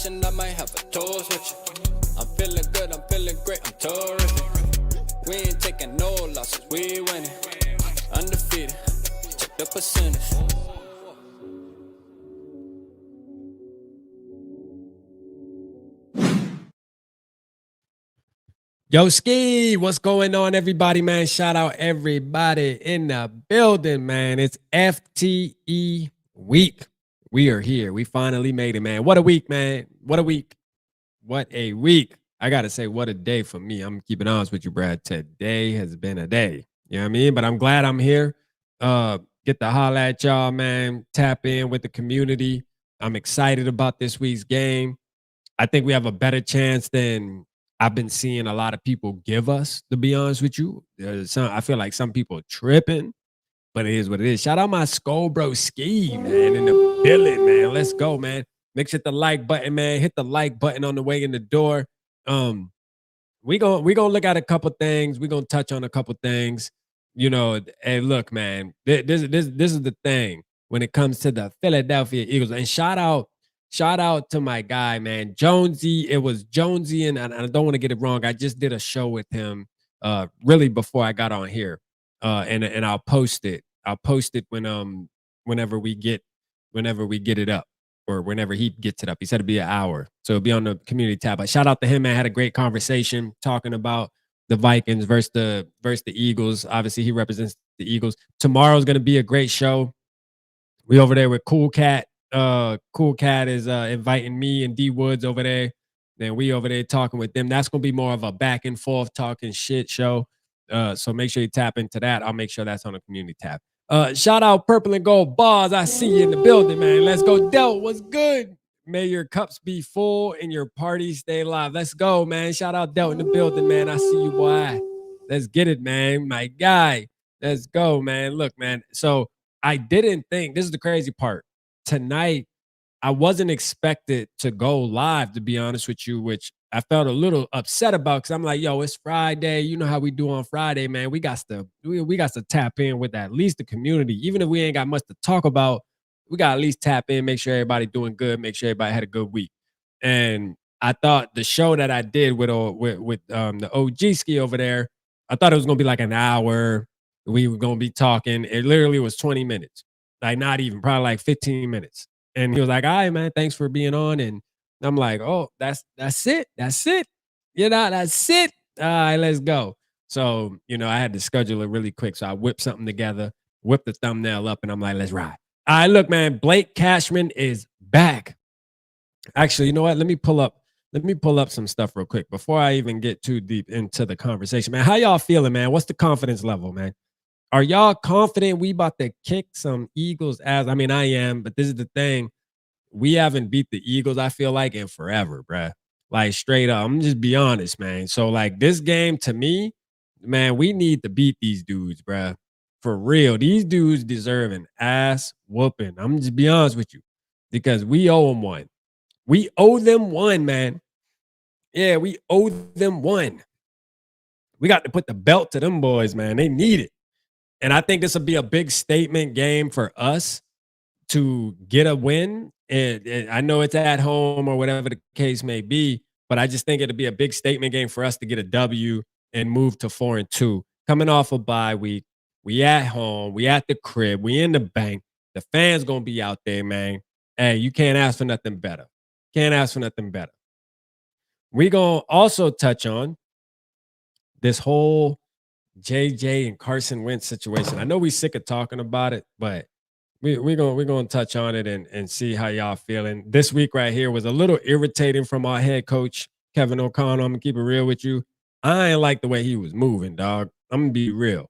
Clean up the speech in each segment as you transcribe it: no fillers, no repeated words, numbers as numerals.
crashing, I might have a toast with you. I'm feeling good, I'm feeling great, I'm terrific. We ain't taking no losses, we winning. Undefeated, check the percentage. Yo, Ski, what's going on, everybody, man? Shout out everybody in the building, man. It's FTE week. We are here. We finally made it, man. What a week, man. What a week. What a week. I got to say, what a day for me. I'm keeping honest with you, Brad. Today has been a day. You know what I mean? But I'm glad I'm here. Get to holla at y'all, man. Tap in with the community. I'm excited about this week's game. I think we have a better chance than I've been seeing a lot of people give us, to be honest with you. I feel like some people tripping, but it is what it is. Shout out my skol bro Ski, man, in the building, man. Let's go, man. Make sure hit the like button, man. Hit the like button on the way in the door. We gonna look at a couple things. We're gonna touch on a couple things. You know, hey, look, man, this is the thing when it comes to the Philadelphia Eagles. And shout out to my guy, man, Jonesy. It was Jonesy, and I don't want to get it wrong. I just did a show with him really before I got on here. And I'll post it. I'll post it whenever we get it up, or whenever he gets it up. He said it'd be an hour, so it'll be on the community tab. But shout out to him, man. Had a great conversation talking about the Vikings versus the Eagles. Obviously, he represents the Eagles. Tomorrow's gonna be a great show. We over there with Cool Cat. Cool Cat is inviting me and D Woods over there. Then we over there talking with them. That's gonna be more of a back and forth talking shit show. So make sure you tap into that. I'll make sure that's on the community tab. Shout out Purple and Gold Bars. I see you in the building, man. Let's go. Del, what's good? May your cups be full and your parties stay alive. Let's go, man. Shout out Del in the building, man. I see you, boy. Let's get it, man. My guy. Let's go, man. Look, man. So I didn't think, this is the crazy part. Tonight, I wasn't expected to go live, to be honest with you, which I felt a little upset about, because I'm like, yo, it's Friday. You know how we do on Friday, man. We got to tap in with at least the community. Even if we ain't got much to talk about, we got to at least tap in, make sure everybody doing good, make sure everybody had a good week. And I thought the show that I did with the OG Ski over there, I thought it was going to be like an hour. We were going to be talking. It literally was 20 minutes. Like, not even, probably like 15 minutes. And he was like, all right, man, thanks for being on. And I'm like, oh, that's it. That's it. You know, that's it. All right, let's go. So, you know, I had to schedule it really quick. So I whipped something together, whipped the thumbnail up, and I'm like, let's ride. All right, look, man, Blake Cashman is back. Actually, you know what? Let me pull up some stuff real quick before I even get too deep into the conversation. Man, how y'all feeling, man? What's the confidence level, man? Are y'all confident we about to kick some Eagles ass? I mean, I am, but this is the thing. We haven't beat the Eagles, I feel like, in forever, bruh. Like, straight up. I'm just be honest, man. So, like, this game, to me, man, we need to beat these dudes, bruh. For real. These dudes deserve an ass whooping. I'm just be honest with you, because we owe them one. We owe them one, man. Yeah, we owe them one. We got to put the belt to them boys, man. They need it. And I think this will be a big statement game for us to get a win. And I know it's at home or whatever the case may be, but I just think it'll be a big statement game for us to get a W and move to 4-2. Coming off a bye week, we at home, we at the crib, we in the bank. The fans gonna be out there, man. Hey, you can't ask for nothing better. Can't ask for nothing better. We gonna also touch on this whole JJ and Carson Wentz situation. I know we sick of talking about it, but we're gonna touch on it and see how y'all feeling. This week right here was a little irritating from our head coach, Kevin O'Connell. I'm gonna keep it real with you. I ain't like the way he was moving, dog. I'm gonna be real.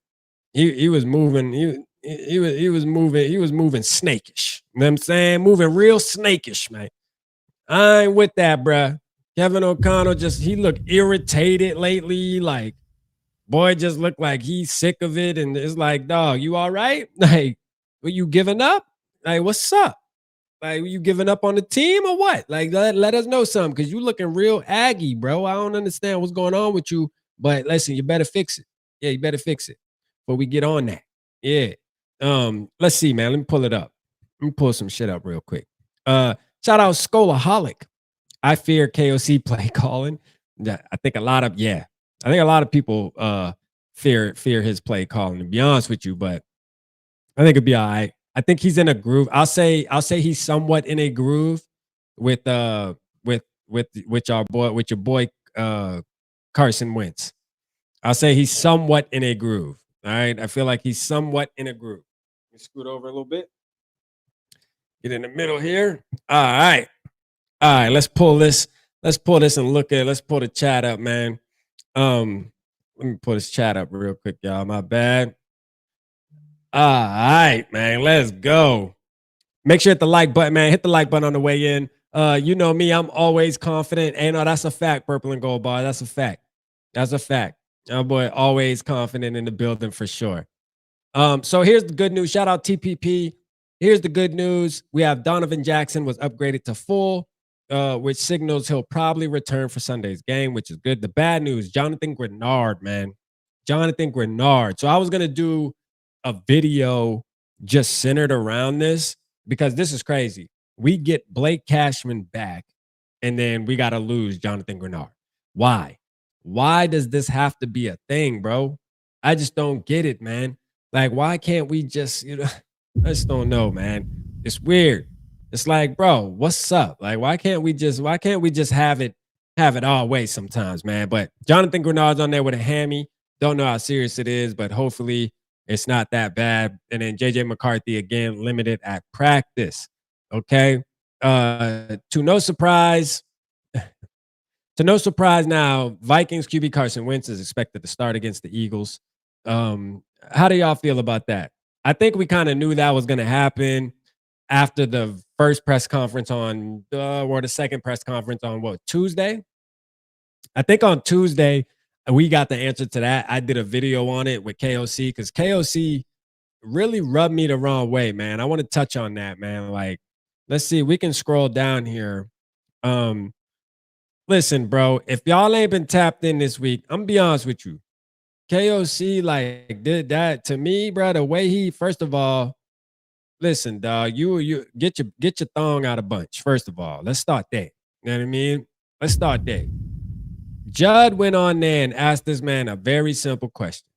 He was moving, he was moving snakish. You know what I'm saying? Moving real snakish, man. I ain't with that, bruh. Kevin O'Connell he looked irritated lately. Like, boy just looked like he's sick of it. And it's like, dog, you all right? Like, were you giving up? Like, what's up? Like, were you giving up on the team or what? Like, let us know something, because you looking real Aggie, bro. I don't understand what's going on with you, but listen, you better fix it. Yeah, you better fix it before we get on that. Yeah. Let's see, man. Let me pull it up. Let me pull some shit up real quick. Shout out Skolaholic. I fear KOC play calling. Yeah, I think a lot of people fear his play calling, to be honest with you, but I think it'd be all right. I think he's in a groove. I'll say he's somewhat in a groove with with your boy Carson Wentz. I'll say he's somewhat in a groove. All right. I feel like he's somewhat in a groove. Let me scoot over a little bit. Get in the middle here. All right. All right. Let's pull this. Let's pull this and look at. Let's pull the chat up, man. Let me pull this chat up real quick, y'all. My bad. All right, man. Let's go. Make sure hit the like button, man. Hit the like button on the way in. You know me, I'm always confident. Hey, no, that's a fact, purple and gold bar. That's a fact. That's a fact. Our boy always confident in the building for sure. So here's the good news. Shout out TPP. Here's the good news. We have Donovan Jackson was upgraded to full, which signals he'll probably return for Sunday's game, which is good. The bad news, Jonathan Grenard, man. Jonathan Grenard. So I was gonna do a video just centered around this because this is crazy. We get Blake Cashman back, and then we gotta lose Jonathan Grenard. Why? Why does this have to be a thing, bro? I just don't get it, man. Like, why can't we just, I just don't know, man. It's weird. It's like, bro, what's up? Like, why can't we just have it all way sometimes, man? But Jonathan Grenard's on there with a hammy. Don't know how serious it is, but hopefully it's not that bad. And then JJ McCarthy again limited at practice. Okay. To no surprise, now, Vikings QB Carson Wentz is expected to start against the Eagles. How do y'all feel about that? I think we kind of knew that was going to happen after the first press conference or the second press conference on Tuesday? I think on Tuesday, we got the answer to that. I did a video on it with KOC because KOC really rubbed me the wrong way, man. I want to touch on that, man. Like, let's see, we can scroll down here. Listen, bro, if y'all ain't been tapped in this week, I'm gonna be honest with you. KOC like did that to me, bro. The way he, first of all, listen, dog, you get your thong out of bunch. First of all, let's start there. You know what I mean? Let's start there. Judd went on there and asked this man a very simple question.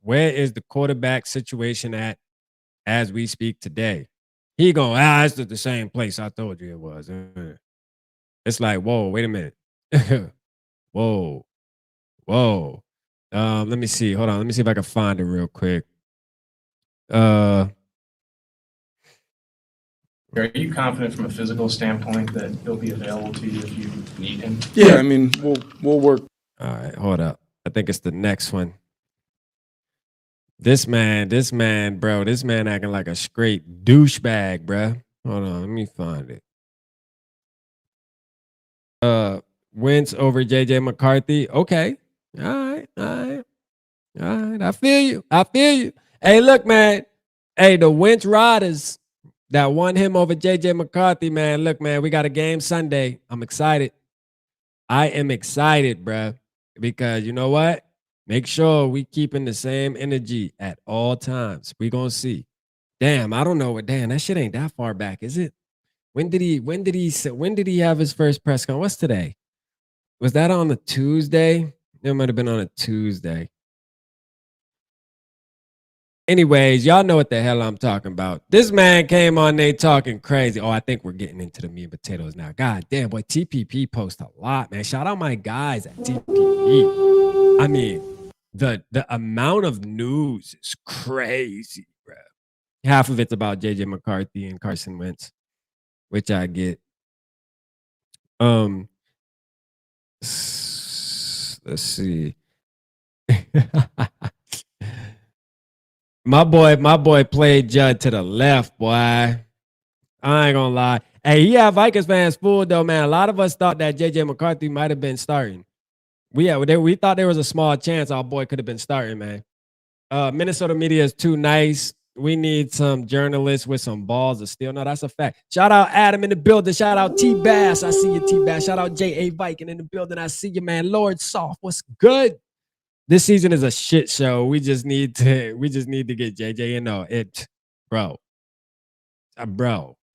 Where is the quarterback situation at as we speak today? He going, it's at the same place I told you it was. It's like, whoa, wait a minute. Whoa. Let me see. Hold on. Let me see if I can find it real quick. Are you confident from a physical standpoint that he'll be available to you if you need him? Yeah, I mean, we'll work. All right, hold up. I think it's the next one. This man, bro, this man acting like a straight douchebag, bro. Hold on, let me find it. Wentz over JJ McCarthy. Okay. All right. I feel you. Hey, look, man. Hey, the Wentz Riders that won him over JJ McCarthy, man. Look, man, we got a game Sunday. I'm excited. I am excited, bro, because you know what? Make sure we keeping the same energy at all times. We gonna see. Damn, I don't know what. Damn, that shit ain't that far back, is it? When did he have his first press conference? What's today? Was that on a Tuesday? It might have been on a Tuesday. Anyways, y'all know what the hell I'm talking about. This man came on there talking crazy. Oh, I think we're getting into the meat and potatoes now. God damn, boy, TPP posts a lot, man. Shout out my guys at TPP. I mean, the amount of news is crazy, bro. Half of it's about JJ McCarthy and Carson Wentz, which I get. Let's see. My boy played Judd to the left, boy. I ain't gonna lie. Hey, he had Vikings fans fooled though, man. A lot of us thought that JJ McCarthy might have been starting. We thought there was a small chance our boy could have been starting, man. Minnesota media is too nice. We need some journalists with some balls of steel. No, that's a fact. Shout out Adam in the building. Shout out T Bass. I see you, T Bass. Shout out J.A. Viking in the building. I see you, man. Lord Soft. What's good? This season is a shit show. We just need to get JJ in there. Bro.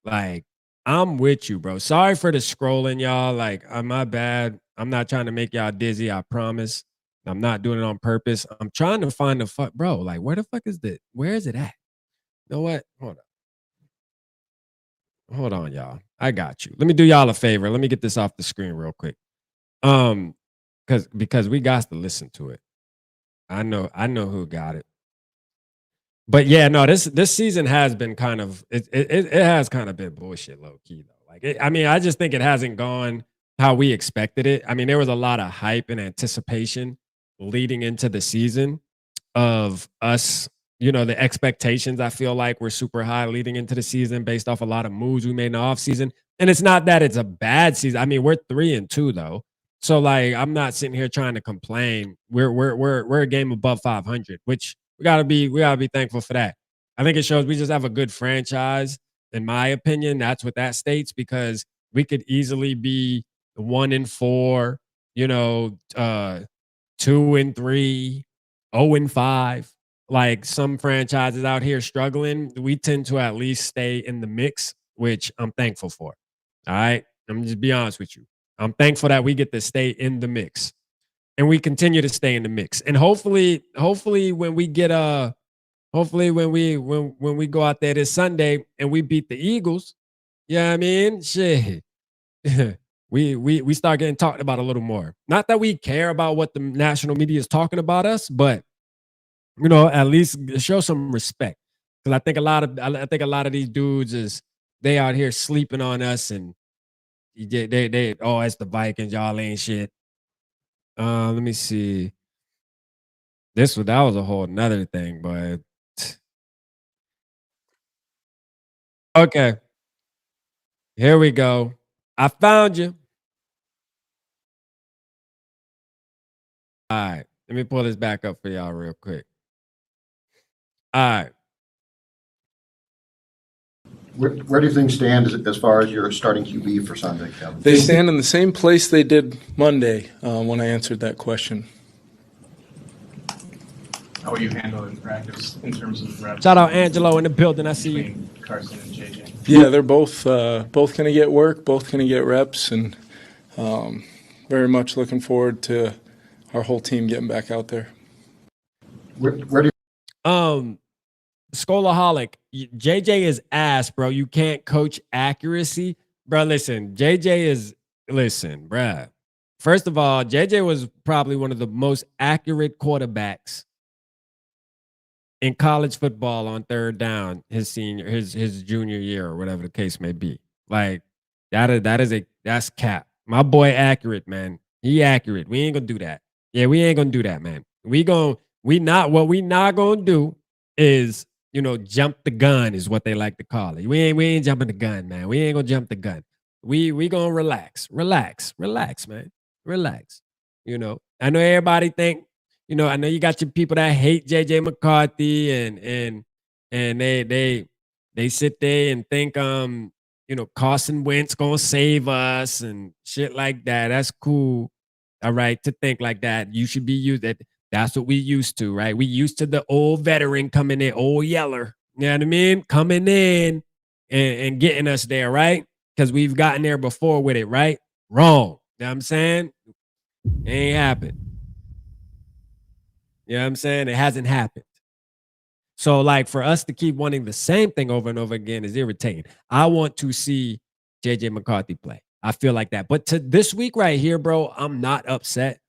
Like, I'm with you, bro. Sorry for the scrolling, y'all. Like, my bad. I'm not trying to make y'all dizzy. I promise. I'm not doing it on purpose. I'm trying to find the fuck, bro. Like, where the fuck is it? Where is it at? You know what? Hold on, y'all. I got you. Let me do y'all a favor. Let me get this off the screen real quick. Because we got to listen to it. I know who got it. But yeah, no, this season has been kind of it has kind of been bullshit low key though. Like I mean, I just think it hasn't gone how we expected it. I mean, there was a lot of hype and anticipation leading into the season of us, the expectations I feel like were super high leading into the season based off a lot of moves we made in the offseason. And it's not that it's a bad season. I mean, we're 3-2 though. So like I'm not sitting here trying to complain. We're a game above 500, which we gotta be thankful for that. I think it shows we just have a good franchise, in my opinion. That's what that states, because we could easily be 1-4, 2-3, 0-5. Like some franchises out here struggling, we tend to at least stay in the mix, which I'm thankful for. All right. I'm just be honest with you. I'm thankful that we get to stay in the mix and we continue to stay in the mix. And hopefully when we get when we go out there this Sunday and we beat the Eagles, yeah, I mean, shit. we start getting talked about a little more. Not that we care about what the national media is talking about us, but at least show some respect. Because I think a lot of these dudes they out here sleeping on us, and they oh, it's the Vikings, y'all ain't shit. Let me see. That was a whole nother thing, but okay. Here we go. I found you. All right. Let me pull this back up for y'all real quick. All right. Where do things stand as far as your starting QB for Sunday, Kevin? They stand in the same place they did Monday when I answered that question. How are you handling practice in terms of reps? Shout out Angelo in the building. I see you. Carson and JJ. Yeah, they're both going to get work, both going to get reps, and very much looking forward to our whole team getting back out there. Where do Skolaholic, JJ is ass, bro. You can't coach accuracy. Bro, listen, bruh. First of all, JJ was probably one of the most accurate quarterbacks in college football on third down his junior year or whatever the case may be. Like that's cap. My boy accurate, man. He accurate. We ain't gonna do that. Yeah, we ain't gonna do that, man. What we not gonna do is jump the gun is what they like to call it. We ain't jumping the gun, man. We ain't gonna jump the gun. We gonna relax, man. Relax. I know everybody think, I know you got your people that hate JJ McCarthy and they sit there and think Carson Wentz gonna save us and shit like that. That's cool. All right, to think like that. You should be used that. That's what we used to, right? We used to the old veteran coming in, old Yeller. You know what I mean? Coming in and getting us there, right? Because we've gotten there before with it, right? Wrong. You know what I'm saying? It ain't happened. You know what I'm saying? It hasn't happened. So, like, for us to keep wanting the same thing over and over again is irritating. I want to see JJ McCarthy play. I feel like that. But to this week right here, bro, I'm not upset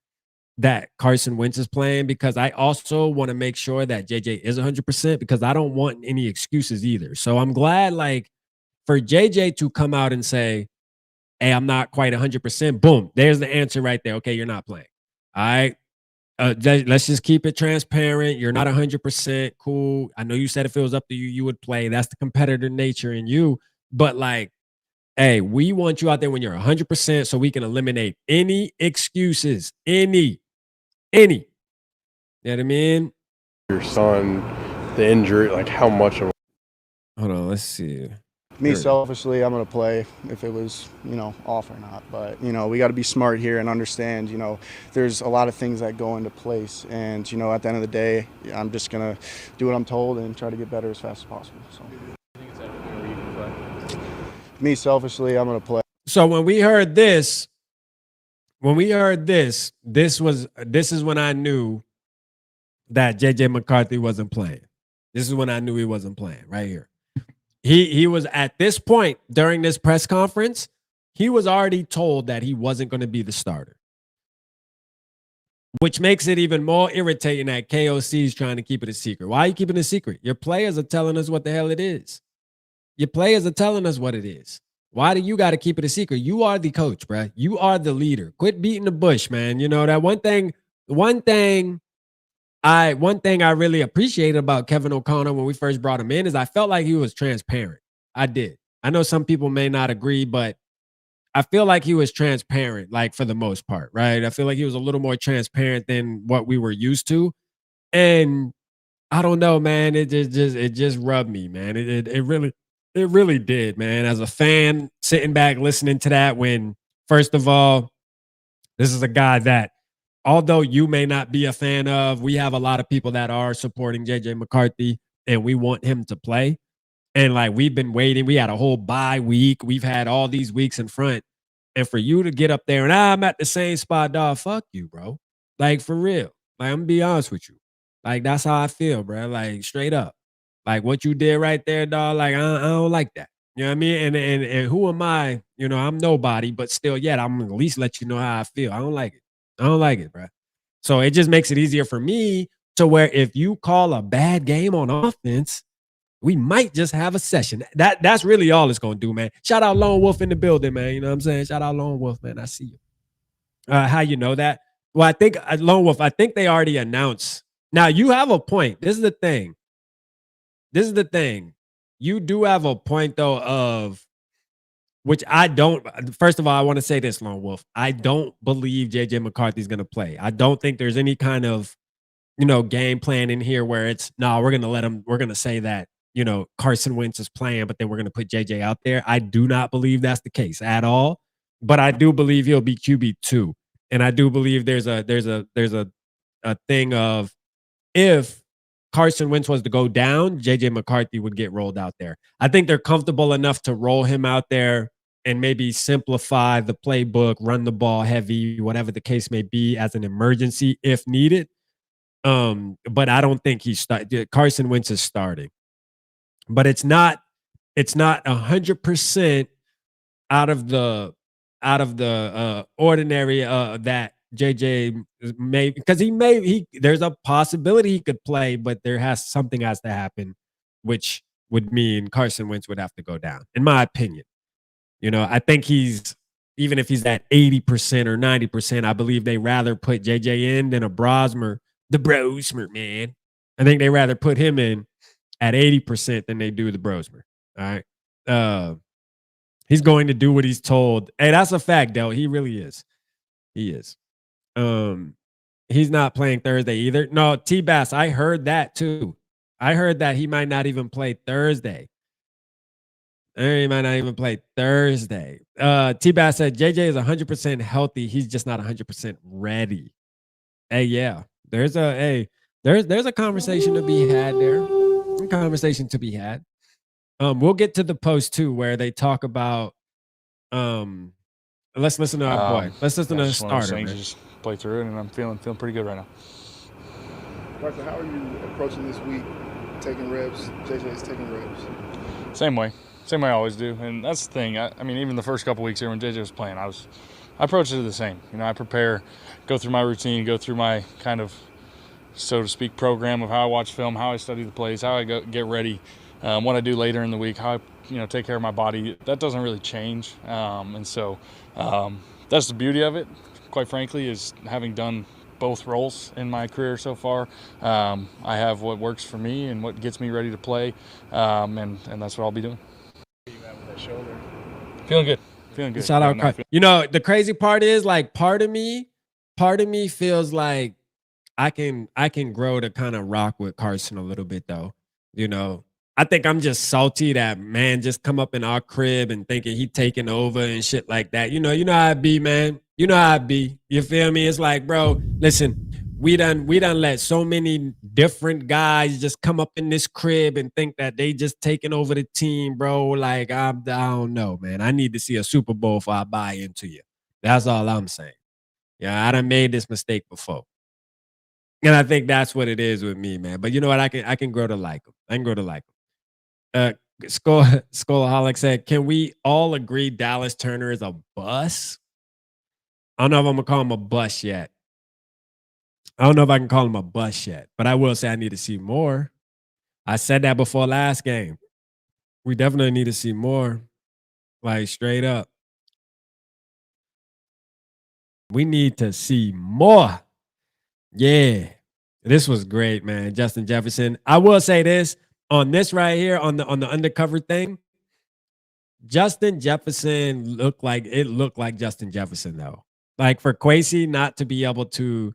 that Carson Wentz is playing, because I also want to make sure that JJ is 100%, because I don't want any excuses either. So I'm glad, like, for JJ to come out and say, hey, I'm not quite 100%. Boom. There's the answer right there. Okay, you're not playing. All right. Let's just keep it transparent. You're not 100%. Cool. I know you said if it was up to you, you would play. That's the competitor nature in you. But like, hey, we want you out there when you're 100% so we can eliminate any excuses. Any. You know what I mean? Your son, the injury, like how much of Hold on, let's see. Me, selfishly, I'm going to play if it was, off or not. But, we got to be smart here and understand, there's a lot of things that go into place. And, at the end of the day, I'm just going to do what I'm told and try to get better as fast as possible. So. me selfishly, I'm going to play. So when we heard this, this is when I knew that JJ McCarthy wasn't playing. This is when I knew he wasn't playing right here. He was at this point during this press conference, he was already told that he wasn't going to be the starter. Which makes it even more irritating that KOC is trying to keep it a secret. Why are you keeping it a secret? Your players are telling us what the hell it is. Your players are telling us what it is. Why do you got to keep it a secret? You are the coach, bro. You are the leader. Quit beating the bush, man. You know that one thing I really appreciated about Kevin O'Connor when we first brought him in is I felt like he was transparent. I did. I know some people may not agree, but I feel like he was transparent, like for the most part, right? I feel like he was a little more transparent than what we were used to. And I don't know, man. It just rubbed me, man. It really did, man. As a fan, sitting back listening to that, when first of all, this is a guy that, although you may not be a fan of, we have a lot of people that are supporting JJ McCarthy, and we want him to play. And like we've been waiting. We had a whole bye week. We've had all these weeks in front. And for you to get up there and I'm at the same spot, dog, fuck you, bro. Like for real. Like I'm gonna be honest with you. Like that's how I feel, bro. Like straight up. Like what you did right there, dog. Like I don't like that. You know what I mean? And who am I? You know, I'm nobody, but still, yet I'm gonna at least let you know how I feel. I don't like it. I don't like it, bro. So it just makes it easier for me to where if you call a bad game on offense, we might just have a session. That's really all it's gonna do, man. Shout out Lone Wolf in the building, man. You know what I'm saying? Shout out Lone Wolf, man. I see you. How you know that? Well, I think Lone Wolf, I think they already announced. Now you have a point. This is the thing. You do have a point though of which I don't. First of all, I want to say this, Lone Wolf. I don't believe JJ McCarthy's gonna play. I don't think there's any kind of game plan in here where it's we're gonna let him, we're gonna say that Carson Wentz is playing, but then we're going to put JJ out there. I do not believe that's the case at all, but I do believe he'll be QB2. And I do believe there's a thing of if Carson Wentz was to go down, JJ McCarthy would get rolled out there. I think they're comfortable enough to roll him out there and maybe simplify the playbook, run the ball heavy, whatever the case may be as an emergency if needed. But I don't think Carson Wentz is starting. But it's not 100% out of the ordinary that JJ may, because there's a possibility he could play, but something has to happen, which would mean Carson Wentz would have to go down, in my opinion. I think even if he's at 80% or 90%, I believe they rather put JJ in than the Brosmer, man. I think they rather put him in at 80% than they do the Brosmer. All right. He's going to do what he's told. Hey, that's a fact, Del. He really is. He is. He's not playing Thursday either. No, T-Bass, I heard that too. I heard that he might not even play Thursday. T-Bass said JJ is 100% healthy. He's just not 100% ready. Hey, yeah. There's a conversation to be had there. We'll get to the post too, where they talk about let's listen to our boy. Let's listen to the starter. Just play through it, and I'm feeling pretty good right now. Arthur, how are you approaching this week, taking reps? JJ is taking reps. Same way I always do, and that's the thing. I mean, even the first couple weeks here when JJ was playing, I approached it the same. I prepare, go through my routine, go through my kind of, so to speak, program of how I watch film, how I study the plays, how I get ready, what I do later in the week, how I take care of my body. That doesn't really change, and so that's the beauty of it, quite frankly, is having done both roles in my career so far. I have what works for me and what gets me ready to play, and that's what I'll be doing. You have with that shoulder. Feeling good. Shout out, the crazy part is, like, part of me feels like I can grow to kind of rock with Carson a little bit though. I think I'm just salty that man just come up in our crib and thinking he taking over and shit like that. You know how I be, man. You know how I be. You feel me? It's like, bro, listen, we done let so many different guys just come up in this crib and think that they just taking over the team, bro. Like I don't know, man. I need to see a Super Bowl before I buy into you. That's all I'm saying. Yeah, I done made this mistake before. And I think that's what it is with me, man. But you know what? I can grow to like him. I can grow to like him. Skullaholic said, "Can we all agree Dallas Turner is a bust?" I don't know if I'm gonna call him a bust yet. I don't know if I can call him a bust yet, but I will say I need to see more. I said that before last game. We definitely need to see more. Like straight up. We need to see more. Yeah. This was great, man. Justin Jefferson. I will say this on this right here on the undercover thing. Justin Jefferson looked like Justin Jefferson though. Like for Kwesi not to be able to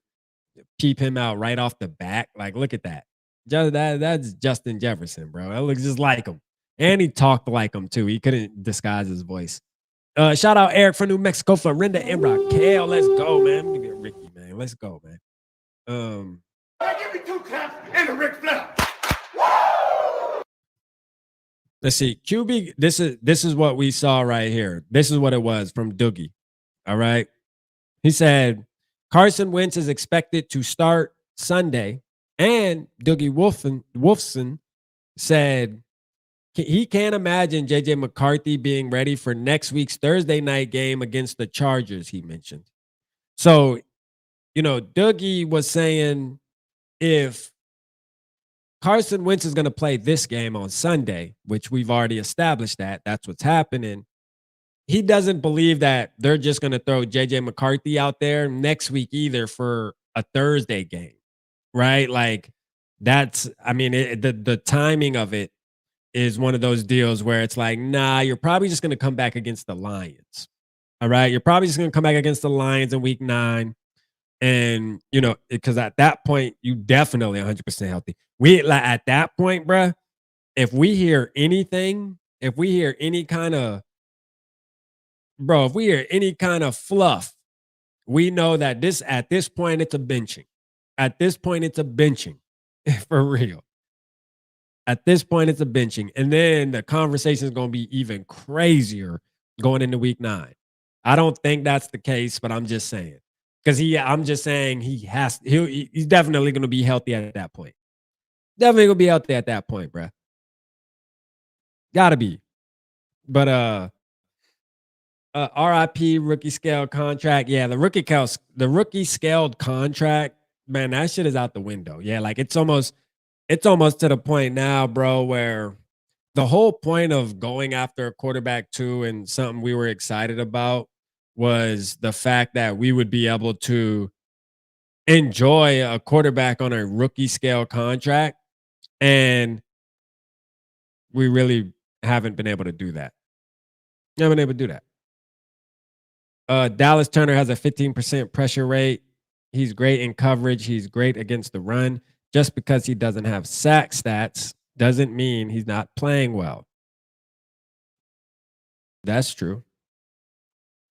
peep him out right off the back. Like, look at that. That's Justin Jefferson, bro. That looks just like him. And he talked like him too. He couldn't disguise his voice. Shout out Eric from New Mexico, Florinda, and Raquel. Let's go, man. Let me get Ricky, man. Let's go, man. Give me 2 claps and a Ric Flair. Let's see. QB, this is what we saw right here. This is what it was from Doogie. All right. He said Carson Wentz is expected to start Sunday. And Doogie Wolfson said he can't imagine JJ McCarthy being ready for next week's Thursday night game against the Chargers, he mentioned. So, you know, Doogie was saying if Carson Wentz is going to play this game on Sunday, which we've already established that's what's happening. He doesn't believe that they're just going to throw JJ McCarthy out there next week either for a Thursday game, right? Like that's, I mean, the timing of it is one of those deals where it's like, nah, you're probably just going to come back against the Lions. All right. You're probably just going to come back against the Lions in week 9. And, you know, because at that point, you definitely 100% healthy. We like at that point, bruh, if we hear any kind of fluff, we know that at this point, it's a benching. At this point, it's a benching for real. At this point, it's a benching. And then the conversation is going to be even crazier going into week 9. I don't think that's the case, but I'm just saying. Because I'm just saying he's definitely going to be healthy at that point. Definitely going to be healthy at that point, bruh. Gotta be. But RIP rookie scale contract. Yeah, the rookie scaled contract, man, that shit is out the window. Yeah, like it's almost to the point now, bro, where the whole point of going after a quarterback too, and something we were excited about was the fact that we would be able to enjoy a quarterback on a rookie scale contract. And we really haven't been able to do that. Never been able to do that. Dallas Turner has a 15% pressure rate. He's great in coverage. He's great against the run. Just because he doesn't have sack stats doesn't mean he's not playing well. That's true.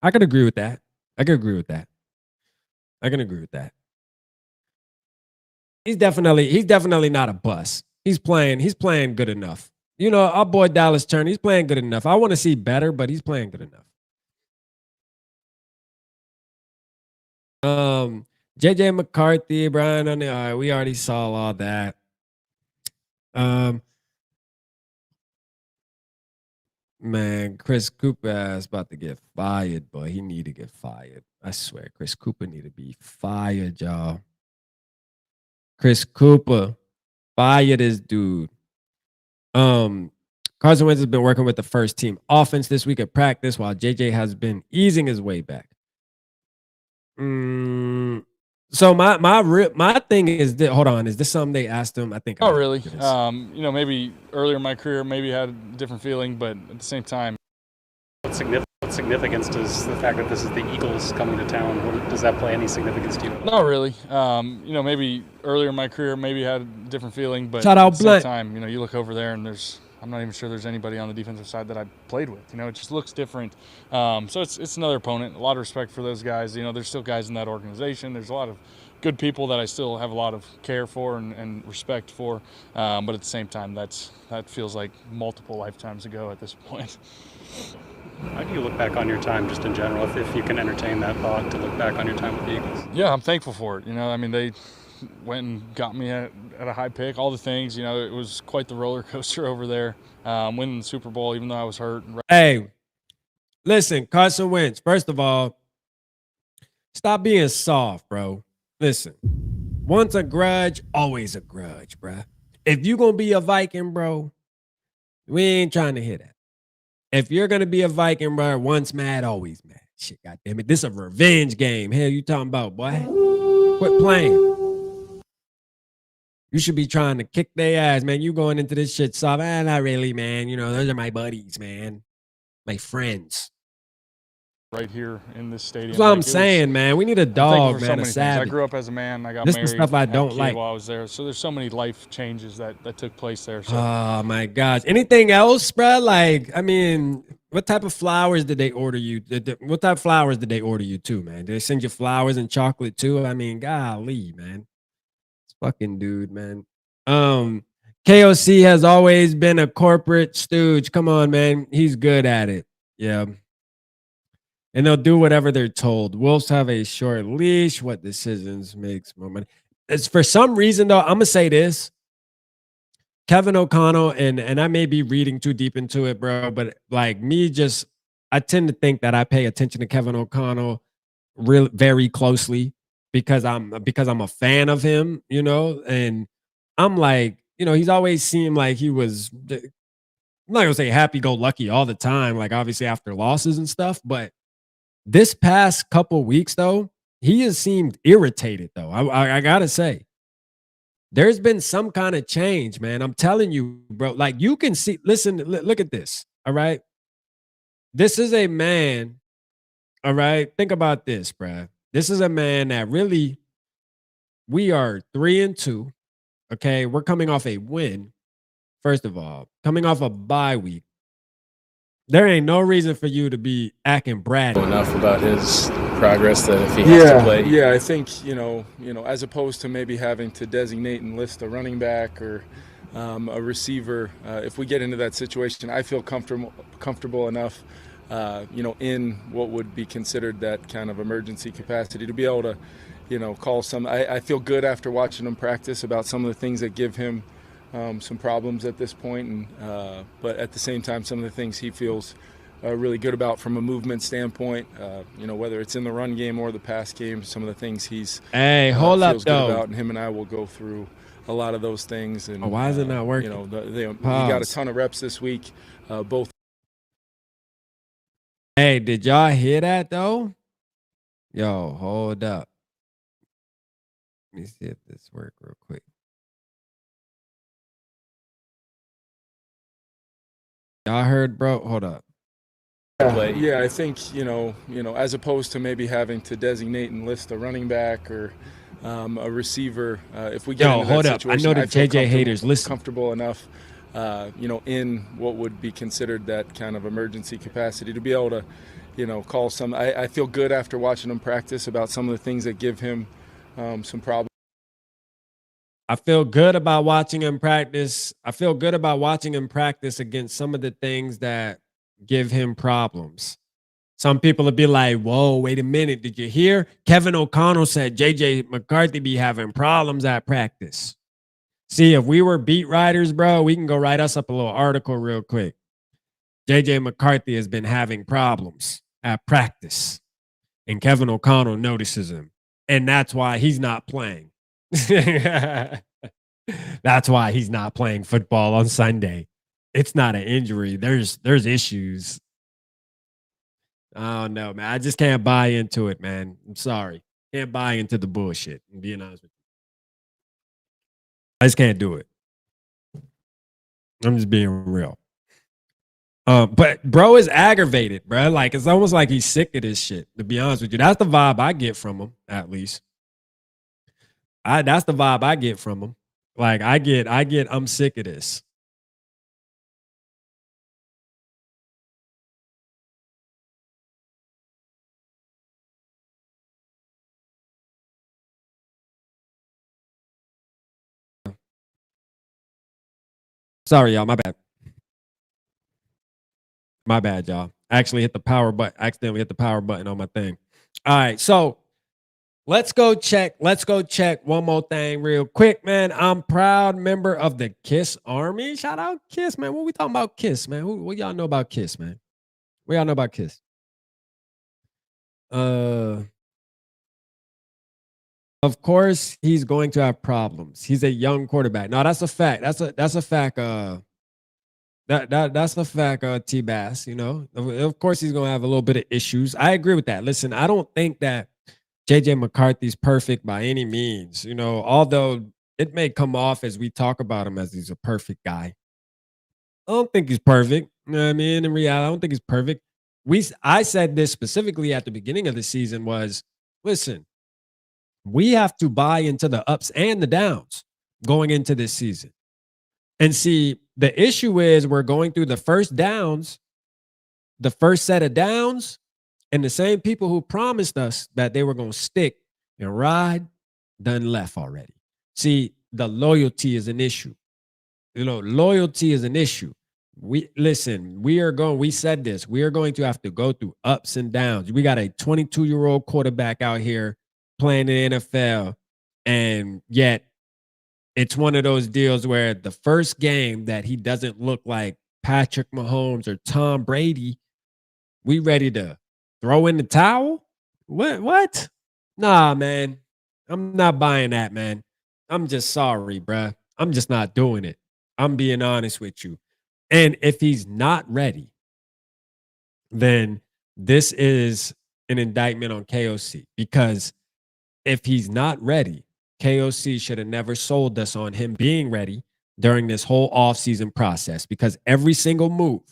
I can agree with that. I can agree with that. He's definitely not a bust. He's playing good enough. You know, our boy Dallas Turner, he's playing good enough. I want to see better, but he's playing good enough. JJ McCarthy, Brian, all right, we already saw all that. Man, Chris Cooper is about to get fired, boy. He need to get fired. I swear, Chris Cooper need to be fired, y'all. Chris Cooper, fire this dude. Carson Wentz has been working with the first team offense this week at practice, while JJ has been easing his way back. So my thing is this, hold on, is this something they asked him? I think not really. You know, maybe earlier in my career, maybe had a different feeling, but at the same time, what significance does the fact that this is the Eagles coming to town? Does that play any significance to you? Not really. You know, maybe earlier in my career, maybe had a different feeling, but shout out at the same time, you know, you look over there and I'm not even sure there's anybody on the defensive side that I played with. You know, it just looks different. So it's another opponent. A lot of respect for those guys. You know, there's still guys in that organization. There's a lot of good people that I still have a lot of care for and respect for. But at the same time, that feels like multiple lifetimes ago at this point. How do you look back on your time just in general, if you can entertain that thought to look back on your time with the Eagles? Yeah, I'm thankful for it. You know, I mean, they went and got me at a high pick, all the things. You know, it was quite the roller coaster over there. Winning the Super Bowl, even though I was hurt. Hey, listen, Carson Wentz, first of all, stop being soft, bro. Listen, once a grudge, always a grudge, bro. If you going to be a Viking, bro, we ain't trying to hear that. If you're going to be a Viking, bro, once mad, always mad. Shit, goddamn it. This is a revenge game. Hell, you talking about, boy? Quit playing. You should be trying to kick their ass, man. You going into this shit soft. Not really, man. You know, those are my buddies, man. My friends. Right here in this stadium. That's what I'm saying, man. We need a dog, man, a savage. I grew up as a man. I got this married. This is stuff I had a don't kid like. while I was there. So there's so many life changes that took place there. So. Oh, my gosh. Anything else, bro? Like, I mean, what type of flowers did they order you? What type of flowers did they order you too, man? Did they send you flowers and chocolate too? I mean, golly, man. This fucking dude, man. KOC has always been a corporate stooge. Come on, man. He's good at it. Yeah. And they'll do whatever they're told. Wolves have a short leash. What decisions makes more money? It's for some reason, though, I'm going to say this. Kevin O'Connell, and I may be reading too deep into it, bro, but like me I tend to think that I pay attention to Kevin O'Connell very closely because I'm a fan of him, you know, and I'm like, you know, he's always seemed like he was, I'm not going to say happy-go-lucky all the time, like obviously after losses and stuff, but this past couple weeks, though, he has seemed irritated, though. I gotta say, there's been some kind of change, man. I'm telling you, bro. Like you can see. Listen, look at this. All right, this is a man. All right, think about this, bro. This is a man that really. We are 3-2. Okay, we're coming off a win. First of all, coming off a bye week. There ain't no reason for you to be acting bratty. Enough about his progress that if he has to play. Yeah, I think you know, as opposed to maybe having to designate and list a running back or a receiver, if we get into that situation, I feel comfortable enough, you know, in what would be considered that kind of emergency capacity to be able to, you know, call some. I feel good after watching him practice about some of the things that give him some problems at this point, and but at the same time, some of the things he feels really good about from a movement standpoint. You know, whether it's in the run game or the pass game, some of the things he's hold up, feels good though. about, and him and I will go through a lot of those things. And why is it not working? You know, he got a ton of reps this week, both. Hey, did y'all hear that though? Yo, hold up. Let me see if this works real quick. Y'all heard, bro? Hold up. Yeah, I think you know, as opposed to maybe having to designate and list a running back or a receiver, if we get into hold that up. situation, I know the feel JJ haters listen. Comfortable enough, you know, in what would be considered that kind of emergency capacity to be able to, you know, call some. I feel good after watching him practice about some of the things that give him some problems. I feel good about watching him practice. I feel good about watching him practice against some of the things that give him problems. Some people will be like, whoa, wait a minute. Did you hear? Kevin O'Connell said JJ McCarthy be having problems at practice. See, if we were beat writers, bro, we can go write us up a little article real quick. JJ McCarthy has been having problems at practice, and Kevin O'Connell notices him, and that's why he's not playing. That's why he's not playing football on Sunday. It's not an injury. There's issues. Oh no, man. I just can't buy into it, man. I'm sorry. Can't buy into the bullshit. I'm being honest with you. I just can't do it. I'm just being real. But bro is aggravated, bro. Like it's almost like he's sick of this shit. To be honest with you, that's the vibe I get from him. At least, that's the vibe I get from him. Like I'm sick of this. Sorry, y'all. My bad. My bad, y'all. I actually hit the power button. Accidentally hit the power button on my thing. All right, so let's go check. Let's go check one more thing real quick, man. I'm proud member of the KISS Army. Shout out KISS, man. What we talking about KISS, man? What y'all know about KISS, man? What y'all know about KISS? Of course, he's going to have problems. He's a young quarterback. No, that's a fact. That's a fact. That's a fact, T-Bass, you know. Of course, he's gonna have a little bit of issues. I agree with that. Listen, I don't think that JJ McCarthy's perfect by any means, you know, although it may come off as we talk about him as he's a perfect guy. I don't think he's perfect. You know what I mean? In reality, I don't think he's perfect. I said this specifically at the beginning of the season was, listen, we have to buy into the ups and the downs going into this season. And see, the issue is we're going through the first downs, the first set of downs, and the same people who promised us that they were going to stick and ride done left already. See, the loyalty is an issue. You know, loyalty is an issue. We said this, we are going to have to go through ups and downs. We got a 22-year-old quarterback out here playing in the NFL, and yet it's one of those deals where the first game that he doesn't look like Patrick Mahomes or Tom Brady, we ready to throw in the towel? What? Nah, man. I'm not buying that, man. I'm just sorry, bruh. I'm just not doing it. I'm being honest with you. And if he's not ready, then this is an indictment on KOC, because if he's not ready, KOC should have never sold us on him being ready during this whole offseason process, because every single move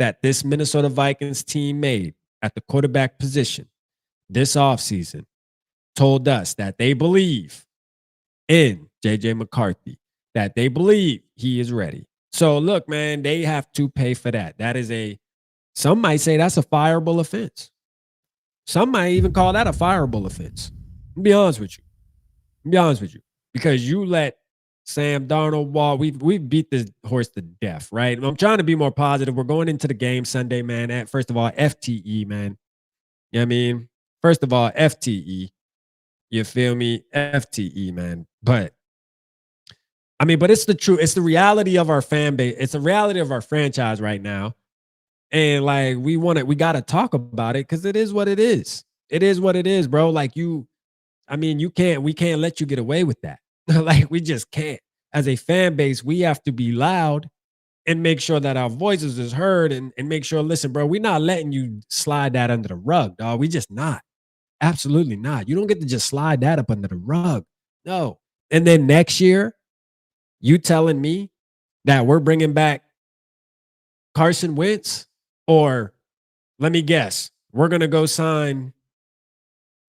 that this Minnesota Vikings team made at the quarterback position this offseason told us that they believe in JJ McCarthy, that they believe he is ready. So look, man, they have to pay for that. That is some might say that's a fireable offense. Some might even call that a fireable offense. I'll be honest with you. Because you let Sam Darnold walk. We beat this horse to death, right? I'm trying to be more positive. We're going into the game Sunday, man. First of all, FTE, man. You know what I mean? First of all, FTE. You feel me? FTE, man. But it's the truth. It's the reality of our fan base. It's the reality of our franchise right now. And like we got to talk about it because it is what it is. It is what it is, bro. Like we can't let you get away with that. Like we just can't. As a fan base, we have to be loud and make sure that our voices is heard and make sure, listen, bro, we're not letting you slide that under the rug, dog. We just not. Absolutely not. You don't get to just slide that up under the rug. No. And then next year, you telling me that we're bringing back Carson Wentz, or let me guess, we're going to go sign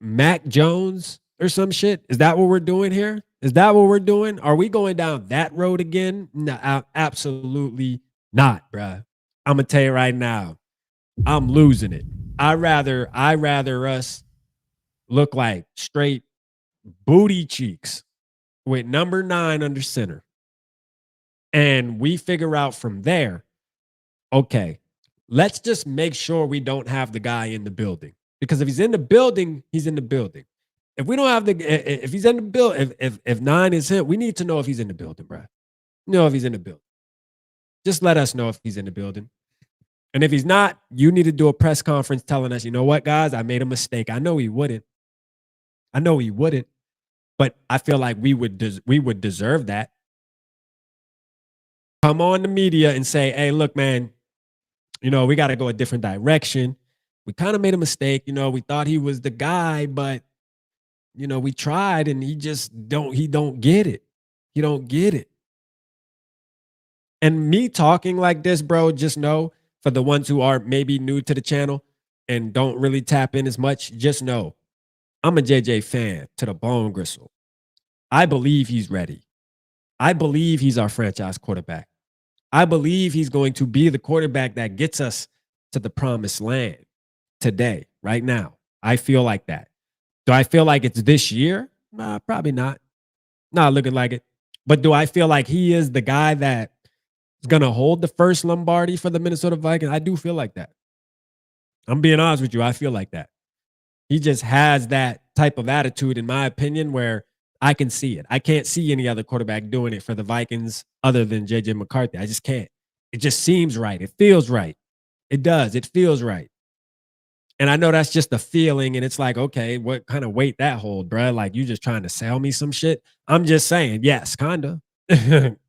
Mac Jones or some shit? Is that what we're doing here? Is that what we're doing? Are we going down that road again? No, absolutely not, bruh. I'm going to tell you right now, I'm losing it. I rather us look like straight booty cheeks with number 9 under center. And we figure out from there, okay, let's just make sure we don't have the guy in the building. Because if he's in the building, he's in the building. If we don't have if he's in the building, if 9 is him, we need to know if he's in the building, bro. Know if he's in the building. Just let us know if he's in the building. And if he's not, you need to do a press conference telling us, you know what, guys, I made a mistake. I know he wouldn't. But I feel like we would deserve that. Come on the media and say, hey, look, man, you know, we got to go a different direction. We kind of made a mistake. You know, we thought he was the guy, but, you know, we tried and he don't get it. He don't get it. And me talking like this, bro, just know, for the ones who are maybe new to the channel and don't really tap in as much, just know I'm a JJ fan to the bone gristle. I believe he's ready. I believe he's our franchise quarterback. I believe he's going to be the quarterback that gets us to the promised land today, right now. I feel like that. Do I feel like it's this year? Nah, probably not. Not looking like it. But do I feel like he is the guy that is going to hold the first Lombardi for the Minnesota Vikings. I do feel like that. I'm being honest with you. I feel like that. He just has that type of attitude, in my opinion, where I can see it. I can't see any other quarterback doing it for the Vikings other than J.J. McCarthy. I just can't. It just seems right. It feels right. It does. It feels right. And I know that's just a feeling, and it's like, okay, what kind of weight that hold, bro? Like, you just trying to sell me some shit? I'm just saying, yes, kind of.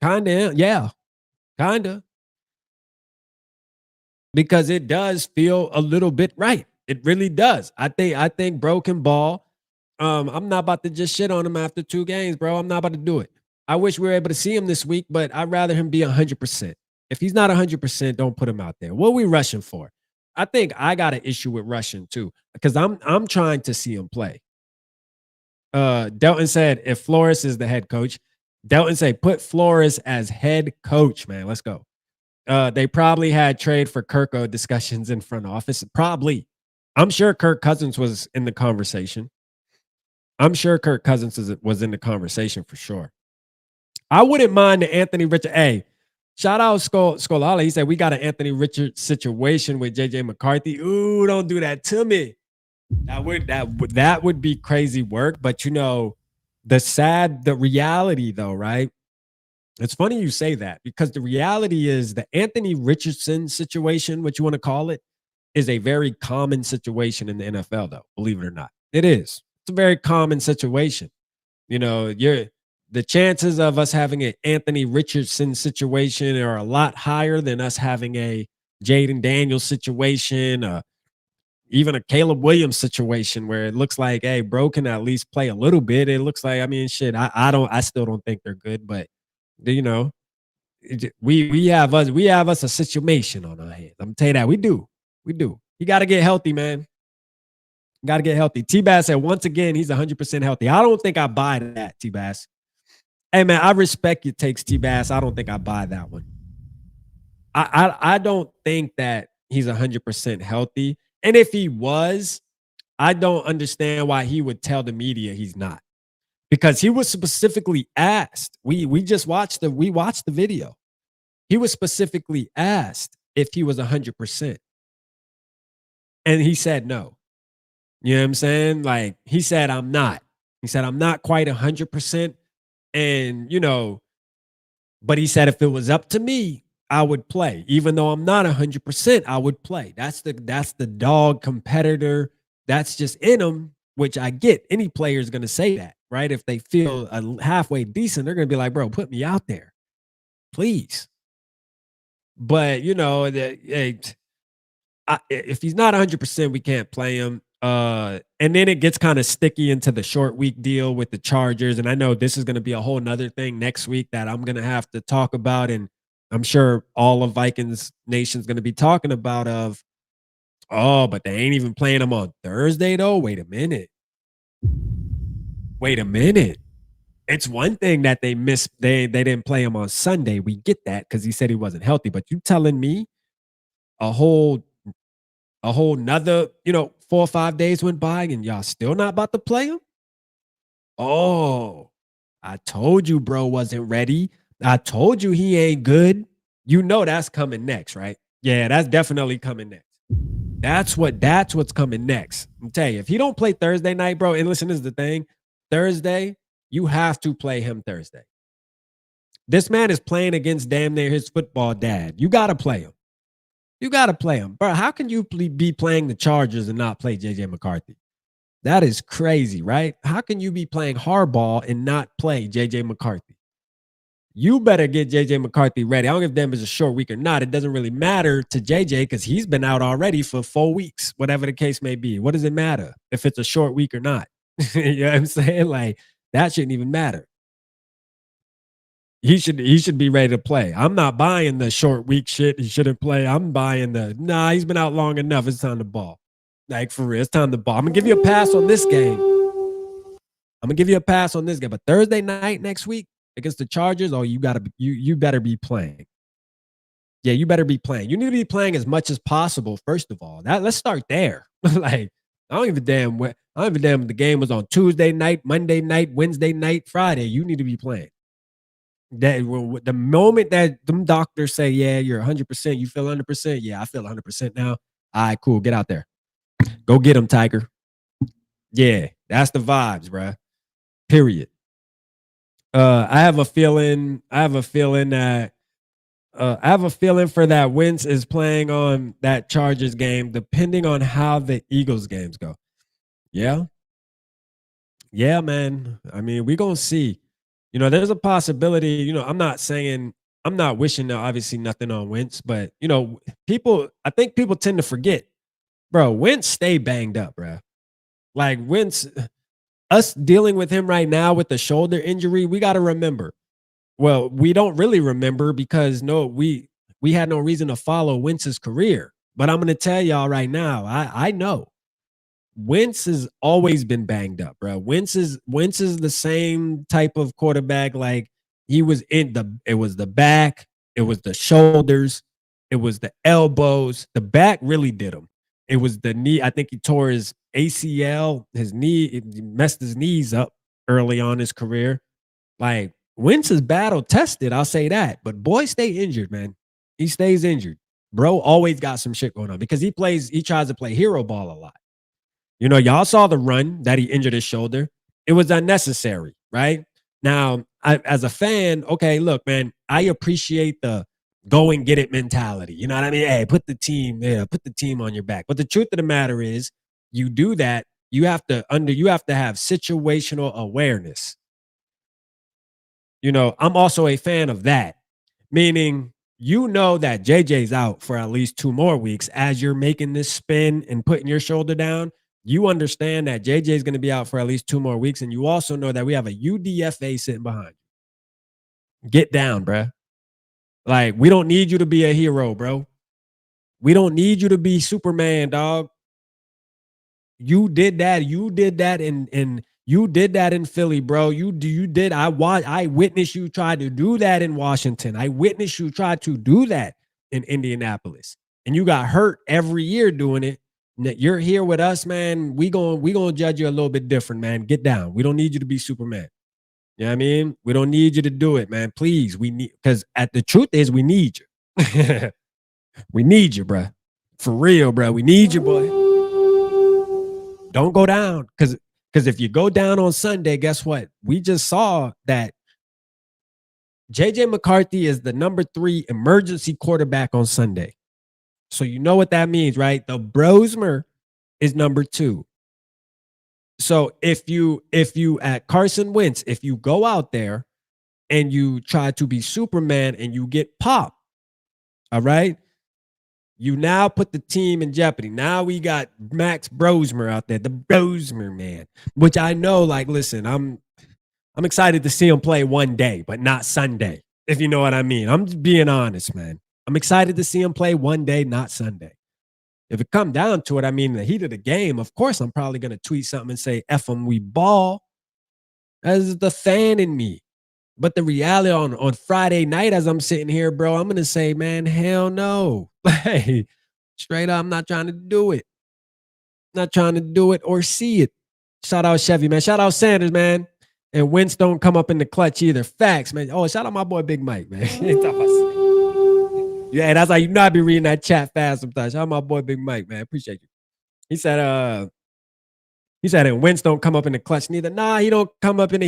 Kind of, yeah, kind of. Because it does feel a little bit right. It really does. I think bro can ball. I'm not about to just shit on him after 2 games, bro. I'm not about to do it. I wish we were able to see him this week, but I'd rather him be 100%. If he's not 100%, don't put him out there. What are we rushing for? I think I got an issue with rushing too, because I'm trying to see him play. Delton said if Flores is the head coach, Delton said put Flores as head coach, man. Let's go. They probably had trade for Kirko discussions in front office. Probably. I'm sure Kirk Cousins was in the conversation. I'm sure Kirk Cousins was in the conversation for sure. I wouldn't mind the Anthony Richard. Hey, shout out Skolala. He said we got an Anthony Richard situation with JJ McCarthy. Ooh, don't do that to me. That would be crazy work. But you know, the reality though, right? It's funny you say that, because the reality is the Anthony Richardson situation, what you want to call it, is a very common situation in the NFL, though, believe it or not. It is. It's a very common situation. You know, the chances of us having an Anthony Richardson situation are a lot higher than us having a Jaden Daniels situation, even a Caleb Williams situation where it looks like, hey, bro can at least play a little bit. It looks like, I mean, shit, I still don't think they're good, but you know, we have us a situation on our hands. I'm gonna tell you that we do. You got to get healthy, man. Got to get healthy. T-Bass said once again he's 100% healthy. I don't think I buy that, T-Bass. Hey man, I respect your takes, T-Bass. I don't think I buy that one. I don't think that he's 100% healthy. And if he was, I don't understand why he would tell the media he's not. Because he was specifically asked. We watched the video. He was specifically asked if he was 100%. And he said no. You know what I'm saying? Like, he said, I'm not. He said, I'm not quite 100%. And, you know, but he said, if it was up to me, I would play. Even though I'm not 100%, I would play. That's the dog competitor. That's just in him, which I get. Any player is going to say that, right? If they feel halfway decent, they're going to be like, bro, put me out there, please. But, you know, if he's not 100%, we can't play him. And then it gets kind of sticky into the short week deal with the Chargers. And I know this is going to be a whole nother thing next week that I'm going to have to talk about. And I'm sure all of Vikings Nation's going to be talking about but they ain't even playing them on Thursday, though. Wait a minute. It's one thing that they missed. They didn't play him on Sunday. We get that because he said he wasn't healthy. But you telling me a whole nother, 4 or 5 days went by and y'all still not about to play him? Oh, I told you bro wasn't ready. I told you he ain't good. You know that's coming next, right? Yeah, that's definitely coming next. That's what's coming next. I'm telling you, if he don't play Thursday night, bro, and listen, this is the thing. Thursday, you have to play him Thursday. This man is playing against damn near his football dad. You got to play him. Bro, how can you be playing the Chargers and not play J.J. McCarthy? That is crazy, right? How can you be playing hardball and not play J.J. McCarthy? You better get J.J. McCarthy ready. I don't give a damn if it's a short week or not. It doesn't really matter to J.J. because he's been out already for 4 weeks, whatever the case may be. What does it matter if it's a short week or not? You know what I'm saying? Like, that shouldn't even matter. He should be ready to play. I'm not buying the short week shit. He shouldn't play. I'm buying he's been out long enough. It's time to ball. Like, for real, it's time to ball. I'm going to give you a pass on this game. But Thursday night next week against the Chargers, you better be playing. Yeah, you better be playing. You need to be playing as much as possible, first of all. Let's start there. Like, I don't give a damn if the game was on Tuesday night, Monday night, Wednesday night, Friday. You need to be playing. That the moment that them doctors say, yeah, you're 100%, you feel 100%. Yeah, I feel 100% now. All right, cool. Get out there. Go get him, Tiger. Yeah, that's the vibes, bruh. Period. I have a feeling that I have a feeling for that Wentz is playing on that Chargers game, depending on how the Eagles games go. Yeah. Yeah, man. I mean, we're gonna see. There's a possibility, I'm not wishing obviously nothing on Wentz, but I think people tend to forget, bro. Wentz stay banged up, bro. Like Wentz, us dealing with him right now with the shoulder injury, we got to remember. Well, we don't really remember because we had no reason to follow Wentz's career. But I'm gonna tell y'all right now, I know Wentz has always been banged up, bro. Wentz is the same type of quarterback. Like it was the back, it was the shoulders, it was the elbows. The back really did him. It was the knee. I think he tore his ACL, his knee, he messed his knees up early on in his career. Like Wentz is battle tested, I'll say that. But boy, stay injured, man. He stays injured. Bro always got some shit going on because he tries to play hero ball a lot. Y'all saw the run that he injured his shoulder. It was unnecessary, right? Now, as a fan, okay, look, man, I appreciate the go and get it mentality. You know what I mean? Hey, put the team on your back. But the truth of the matter is, you do that, you have to have situational awareness. I'm also a fan of that, meaning that JJ's out for at least 2 more weeks as you're making this spin and putting your shoulder down. You understand that JJ is going to be out for at least 2 more weeks. And you also know that we have a UDFA sitting behind you. Get down, bro. Like, we don't need you to be a hero, bro. We don't need you to be Superman, dog. You did that. You did that in Philly, bro. You did. I witnessed you try to do that in Washington. I witnessed you try to do that in Indianapolis. And you got hurt every year doing it. You're here with us, man. We gonna judge you a little bit different, man. Get down. We don't need you to be Superman. You know what I mean? We don't need you to do it, man. Please, because the truth is we need you. We need you, bro. For real, bro. We need you, boy. Don't go down, because if you go down on Sunday, guess what? We just saw that JJ McCarthy is the number 3 emergency quarterback on Sunday. So you know what that means, right? The Brosmer is number 2. So if you at Carson Wentz, if you go out there and you try to be Superman and you get popped, all right, you now put the team in jeopardy. Now we got Max Brosmer out there, the Brosmer man, which I know, like, listen, I'm excited to see him play one day, but not Sunday, if you know what I mean. I'm just being honest, man. I'm excited to see him play one day, not Sunday. If it come down to it, I mean, the heat of the game, of course, I'm probably going to tweet something and say, F them, we ball. That is the fan in me. But the reality on Friday night, as I'm sitting here, bro, I'm going to say, man, hell no. Hey, straight up, I'm not trying to do it. Not trying to do it or see it. Shout out Chevy, man. Shout out Sanders, man. And Wentz don't come up in the clutch either. Facts, man. Oh, shout out my boy Big Mike, man. Yeah, that's how I be reading that chat fast sometimes. Shout out my boy Big Mike, man. Appreciate you. He said, and Wentz don't come up in the clutch neither. Nah, he don't come up in the,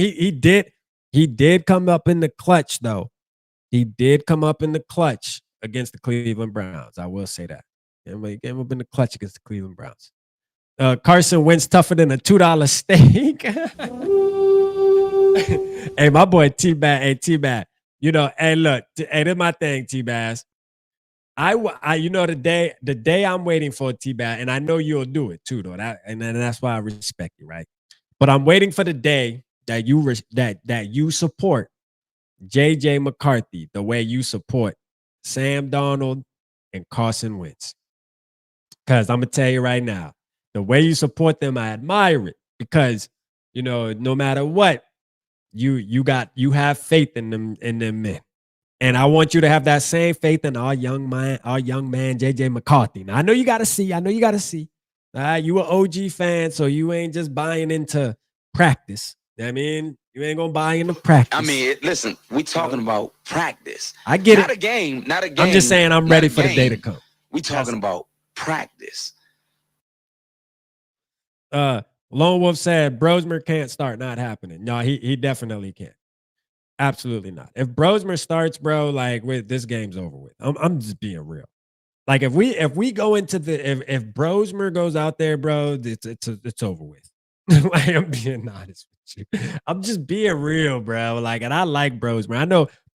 he did come up in the clutch, though. He did come up in the clutch against the Cleveland Browns. I will say that. He came up in the clutch against the Cleveland Browns. Carson Wentz tougher than a $2 steak. Hey, my boy T-Bad. Hey, T-Bad. Hey, look. Hey, this is my thing, T-Bass. The day I'm waiting for T-Bad, and I know you'll do it too, though. And that's why I respect you, right? But I'm waiting for the day that you support JJ McCarthy the way you support Sam Darnold and Carson Wentz. Because I'm gonna tell you right now, the way you support them, I admire it. Because no matter what, you have faith in them men. And I want you to have that same faith in our young man, JJ McCarthy. Now I know you gotta see. You an OG fan, so you ain't just buying into practice. I mean, you ain't gonna buy into practice. I mean, listen, we talking about practice. I get not it. A game, not a game. I'm just saying I'm ready for the day to come. We talking about practice. Lone Wolf said Brosmer can't start. Not happening. No, he definitely can't. Absolutely not. If Brosmer starts, bro, like this game's over with. I'm just being real. Like if we go into if Brosmer goes out there, bro, it's over with. Like I'm being honest with you. I'm just being real, bro. Like, and I like Brosmer.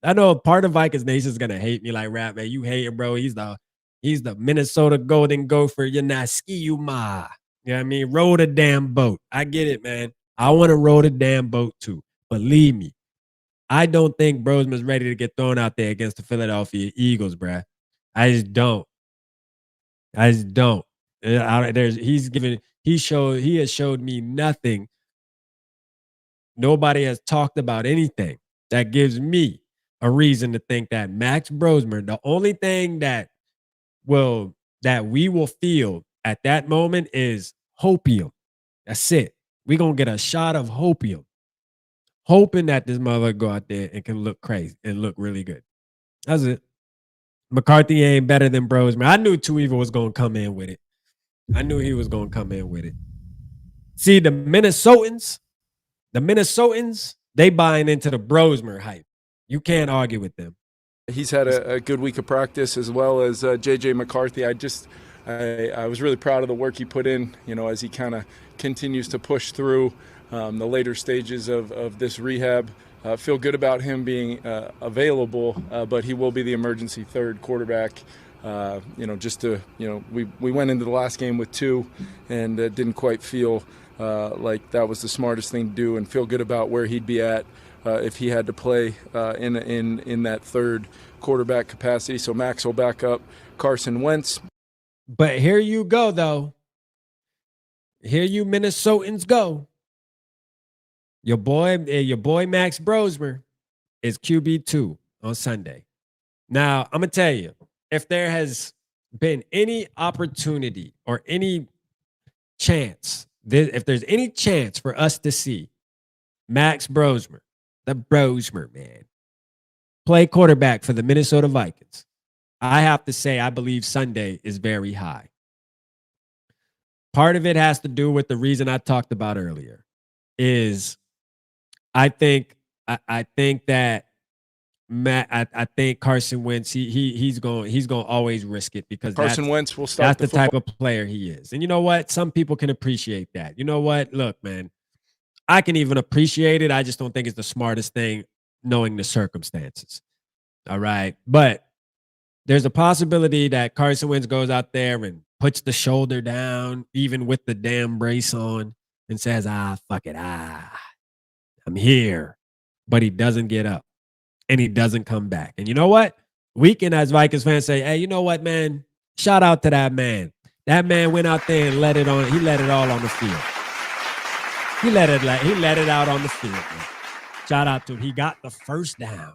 I know part of Vikings Nation is gonna hate me. Like, rap man, you hating, bro. He's the Minnesota Golden Gopher. You're not ski ma. You know what I mean? Row the damn boat. I get it, man. I want to row the damn boat too. Believe me. I don't think Brosmer's ready to get thrown out there against the Philadelphia Eagles, bruh. I just don't. He has showed me nothing. Nobody has talked about anything that gives me a reason to think that Max Brosmer, the only thing that we will feel at that moment is hopium. That's it. We're gonna get a shot of hopium. Hoping that this mother go out there and can look crazy and look really good. That's it. McCarthy ain't better than Brosmer. I knew Two Evil was going to come in with it. I knew he was going to come in with it. See, the Minnesotans, they buying into the Brosmer hype. You can't argue with them. He's had a good week of practice, as well as JJ McCarthy. I was really proud of the work he put in, as he kind of continues to push through the later stages of this rehab. Feel good about him being available, but he will be the emergency third quarterback. We went into the last game with 2 and didn't quite feel like that was the smartest thing to do, and feel good about where he'd be at if he had to play in that third quarterback capacity. So Max will back up Carson Wentz. But here you go, though. Here you Minnesotans go. Your boy Max Brosmer is QB2 on Sunday. Now, I'm going to tell you, if there has been any opportunity or any chance, if there's any chance for us to see Max Brosmer, the Brosmer man, play quarterback for the Minnesota Vikings, I have to say I believe Sunday is very high. Part of it has to do with the reason I talked about earlier is I think that I think Carson Wentz he's going to always risk it because Carson Wentz will start. That's the type of player he is. And you know what? Some people can appreciate that. You know what? Look, man, I can even appreciate it. I just don't think it's the smartest thing knowing the circumstances. All right. But there's a possibility that Carson Wentz goes out there and puts the shoulder down, even with the damn brace on, and says, fuck it. I'm here. But he doesn't get up and he doesn't come back. And you know what? We can, as Vikings fans, say, hey, you know what, man? Shout out to that man. That man went out there and he let it all on the field. He let it out on the field, man. Shout out to him. He got the first down.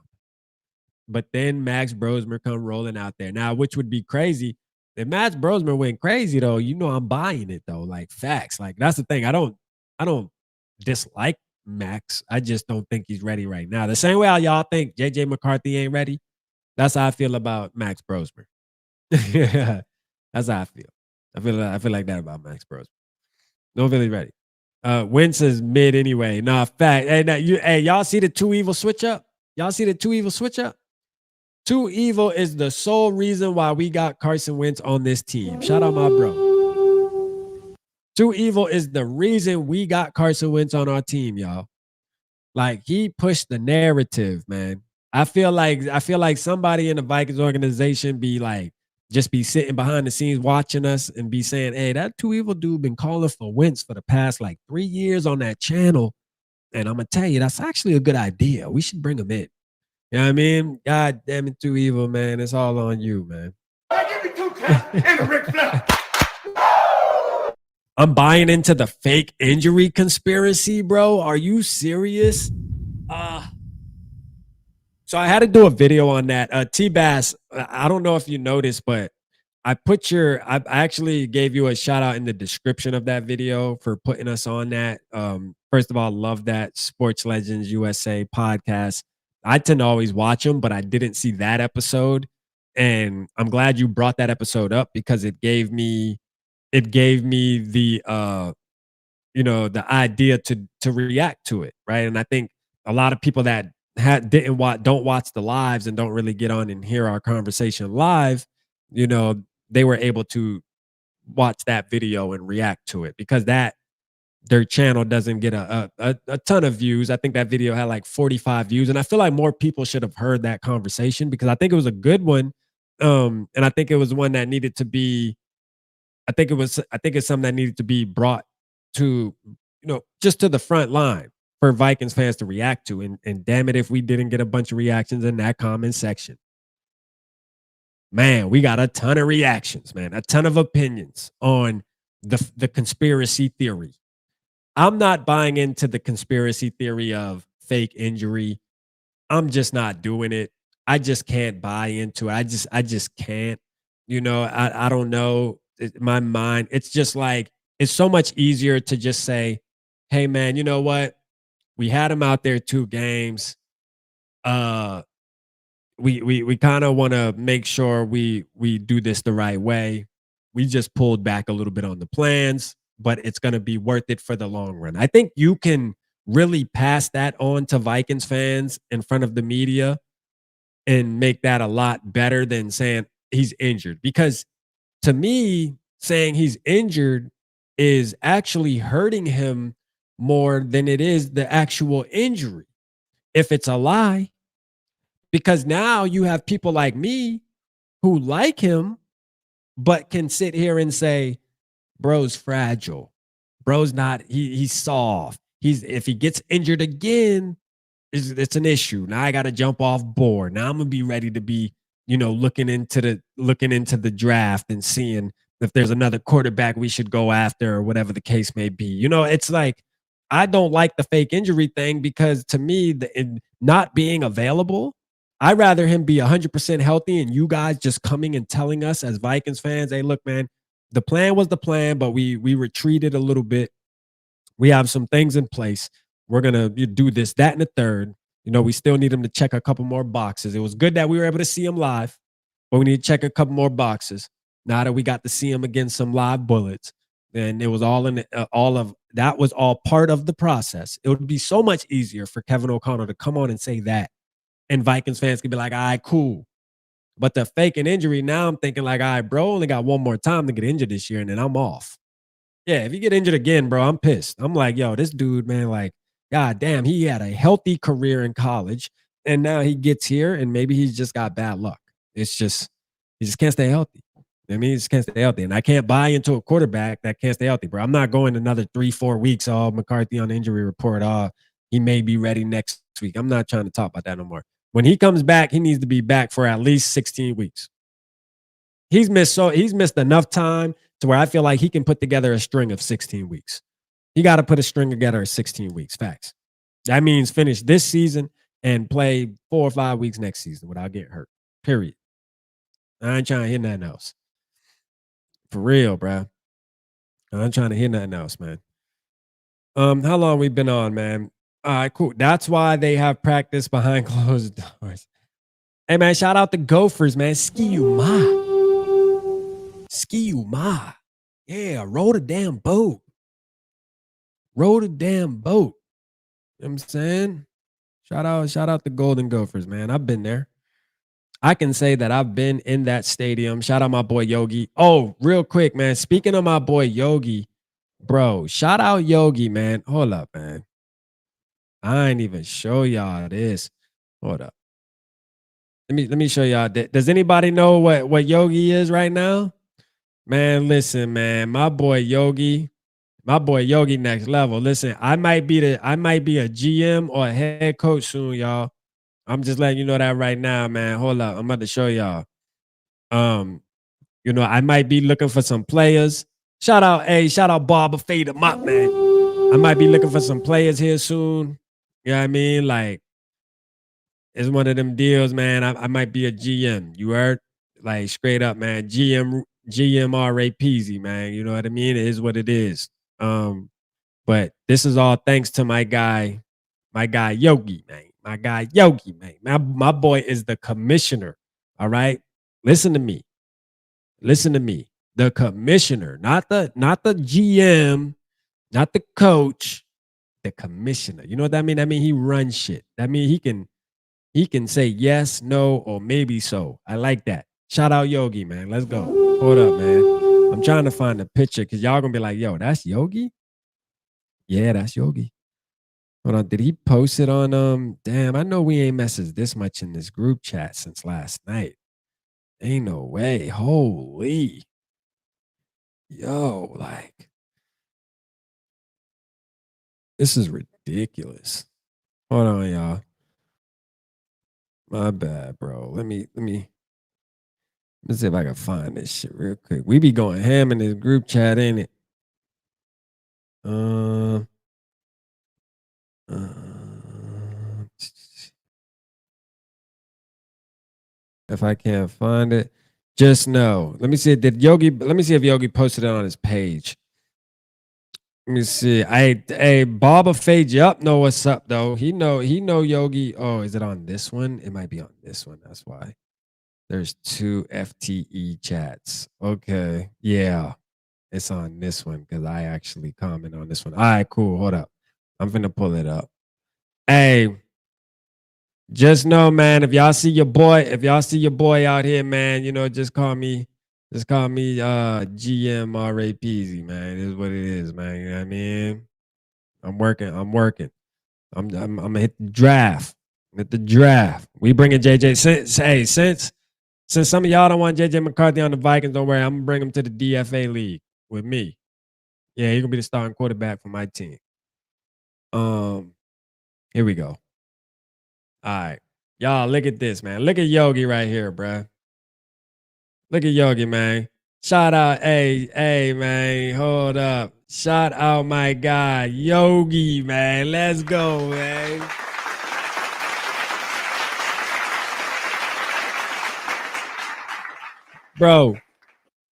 But then Max Brosmer come rolling out there. Now, which would be crazy. If Max Brosmer went crazy, though, I'm buying it, though. Like, facts. Like, that's the thing. I don't dislike Max. I just don't think he's ready right now. The same way how y'all think JJ McCarthy ain't ready, that's how I feel about Max Brosmer. That's how I feel. I feel like that about Max Brosmer. Don't feel he's ready. Wentz is mid anyway. Nah, fact. Hey, y'all see the Two Evil switch up? Y'all see the Two Evil switch up? Two Evil is the sole reason why we got Carson Wentz on this team. Shout out my bro. Two Evil is the reason we got Carson Wentz on our team, y'all. Like, he pushed the narrative, man. I feel like somebody in the Vikings organization be sitting behind the scenes watching us and be saying, hey, that Two Evil dude been calling for Wentz for the past 3 years on that channel. And I'm going to tell you, that's actually a good idea. We should bring him in. You know what I mean? God damn it, Two Evil, man. It's all on you, man. Give me 2 taps and a Ric Flair. I'm buying into the fake injury conspiracy, bro. Are you serious? So I had to do a video on that. T-Bass, I don't know if you noticed, but I actually gave you a shout out in the description of that video for putting us on that. First of all, love that Sports Legends USA podcast. I tend to always watch them, but I didn't see that episode. And I'm glad you brought that episode up because it gave me the idea to react to it, right? And I think a lot of people that don't watch the lives and don't really get on and hear our conversation live, they were able to watch that video and react to it because their channel doesn't get a ton of views. I think that video had like 45 views, and I feel like more people should have heard that conversation because I think it was a good one, and I think it was one that needed to be. I think it's something that needed to be brought to just to the front line for Vikings fans to react to, and damn it if we didn't get a bunch of reactions in that comment section. Man, we got a ton of reactions, man, a ton of opinions on the conspiracy theory. I'm not buying into the conspiracy theory of fake injury. I'm just not doing it. I just can't buy into it. I just can't. I don't know. My mind, it's just like it's so much easier to just say, "Hey man, you know what? We had him out there 2 games. Uh we kind of want to make sure we do this the right way. We just pulled back a little bit on the plans, but it's going to be worth it for the long run." I think you can really pass that on to Vikings fans in front of the media and make that a lot better than saying he's injured. Because to me, saying he's injured is actually hurting him more than it is the actual injury. If it's a lie, because now you have people like me who like him, but can sit here and say, bro's fragile. Bro's not, he's soft. If he gets injured again, it's an issue. Now I got to jump off board. Now I'm gonna be ready to be, looking into the draft and seeing if there's another quarterback we should go after or whatever the case may be. It's like I don't like the fake injury thing because to me, not being available, I'd rather him be 100% healthy and you guys just coming and telling us as Vikings fans, hey, look, man, the plan was the plan, but we retreated a little bit. We have some things in place. We're going to do this, that, and the third. We still need him to check a couple more boxes. It was good that we were able to see him live, but we need to check a couple more boxes. Now that we got to see him against some live bullets, and it was all in that was all part of the process. It would be so much easier for Kevin O'Connell to come on and say that, and Vikings fans could be like, all right, cool. But the fake an injury, now I'm thinking like, all right, bro, only got one more time to get injured this year, and then I'm off. Yeah, if you get injured again, bro, I'm pissed. I'm like, yo, this dude, man, like, god damn, he had a healthy career in college, and now he gets here, and maybe he's just got bad luck. It's just, he just can't stay healthy. I mean, he just can't stay healthy. And I can't buy into a quarterback that can't stay healthy, bro. I'm not going another 3-4 weeks. Oh, McCarthy on the injury report. Oh, he may be ready next week. I'm not trying to talk about that no more. When he comes back, he needs to be back for at least 16 weeks. He's missed enough time to where I feel like he can put together a string of 16 weeks. He got to put a string together of 16 weeks. Facts. That means finish this season and play 4 or 5 weeks next season without getting hurt. Period. I ain't trying to hear nothing else. For real, bro. I ain't trying to hear nothing else, man. How long we been on, man? All right, cool. That's why they have practice behind closed doors. Hey, man, shout out the Gophers, man. Ski ma. Yeah, row the damn boat. Row the damn boat. You know what I'm saying? Shout out the Golden Gophers, man. I've been there. I can say that I've been in that stadium. Shout out my boy Yogi. Oh, real quick, man. Speaking of my boy Yogi, bro, shout out Yogi, man. Hold up, man. I ain't even show y'all this. Hold up. Let me show y'all. Does anybody know what Yogi is right now? Man, listen, man. My boy Yogi next level. Listen, I might be a GM or a head coach soon, y'all. I'm just letting you know that right now, man. Hold up. I'm about to show y'all. I might be looking for some players. Shout out Barber Fade him up, man. I might be looking for some players here soon. You know what I mean? Like, it's one of them deals, man. I might be a GM. You heard? Like, straight up, man. GM R.A. Peasy, man. You know what I mean? It is what it is. But this is all thanks to my guy Yogi, man. My guy Yogi, man. My boy is the commissioner. All right. Listen to me. Listen to me. The commissioner, not the GM, not the coach, the commissioner. You know what that mean? That mean he runs shit. That mean he can say yes, no, or maybe so. I like that. Shout out Yogi, man. Let's go. Hold up, man. I'm trying to find a picture because y'all gonna be like, yo, that's Yogi? Yeah, that's Yogi. Hold on. Did he post it on damn, I know we ain't messaged this much in this group chat since last night. Ain't no way. Holy. Yo, like this is ridiculous. Hold on, y'all. My bad, bro. Let me see if I can find this shit real quick. We be going ham in this group chat, ain't it? If I can't find it, just know. Let me see. Let me see if Yogi posted it on his page. Let me see. Hey, Baba Fade up know what's up though. He know Yogi. Oh, is it on this one? It might be on this one. That's why. There's 2 FTE chats. Okay. Yeah. It's on this one because I actually comment on this one. All right, cool. Hold up. I'm finna pull it up. Hey, just know, man, if y'all see your boy out here, man, you know, just call me GM R.A. Peasy, man. It is what it is, man. You know what I mean? I'm working. I'm gonna hit the draft. We bringing JJ since some of y'all don't want JJ McCarthy on the Vikings, don't worry. I'm gonna bring him to the DFA league with me. Yeah, he's gonna be the starting quarterback for my team. Here we go. All right. Y'all, look at this, man. Look at Yogi right here, bruh. Look at Yogi, man. Shout out, hey, man. Hold up. Shout out my guy, Yogi, man. Let's go, man. Bro,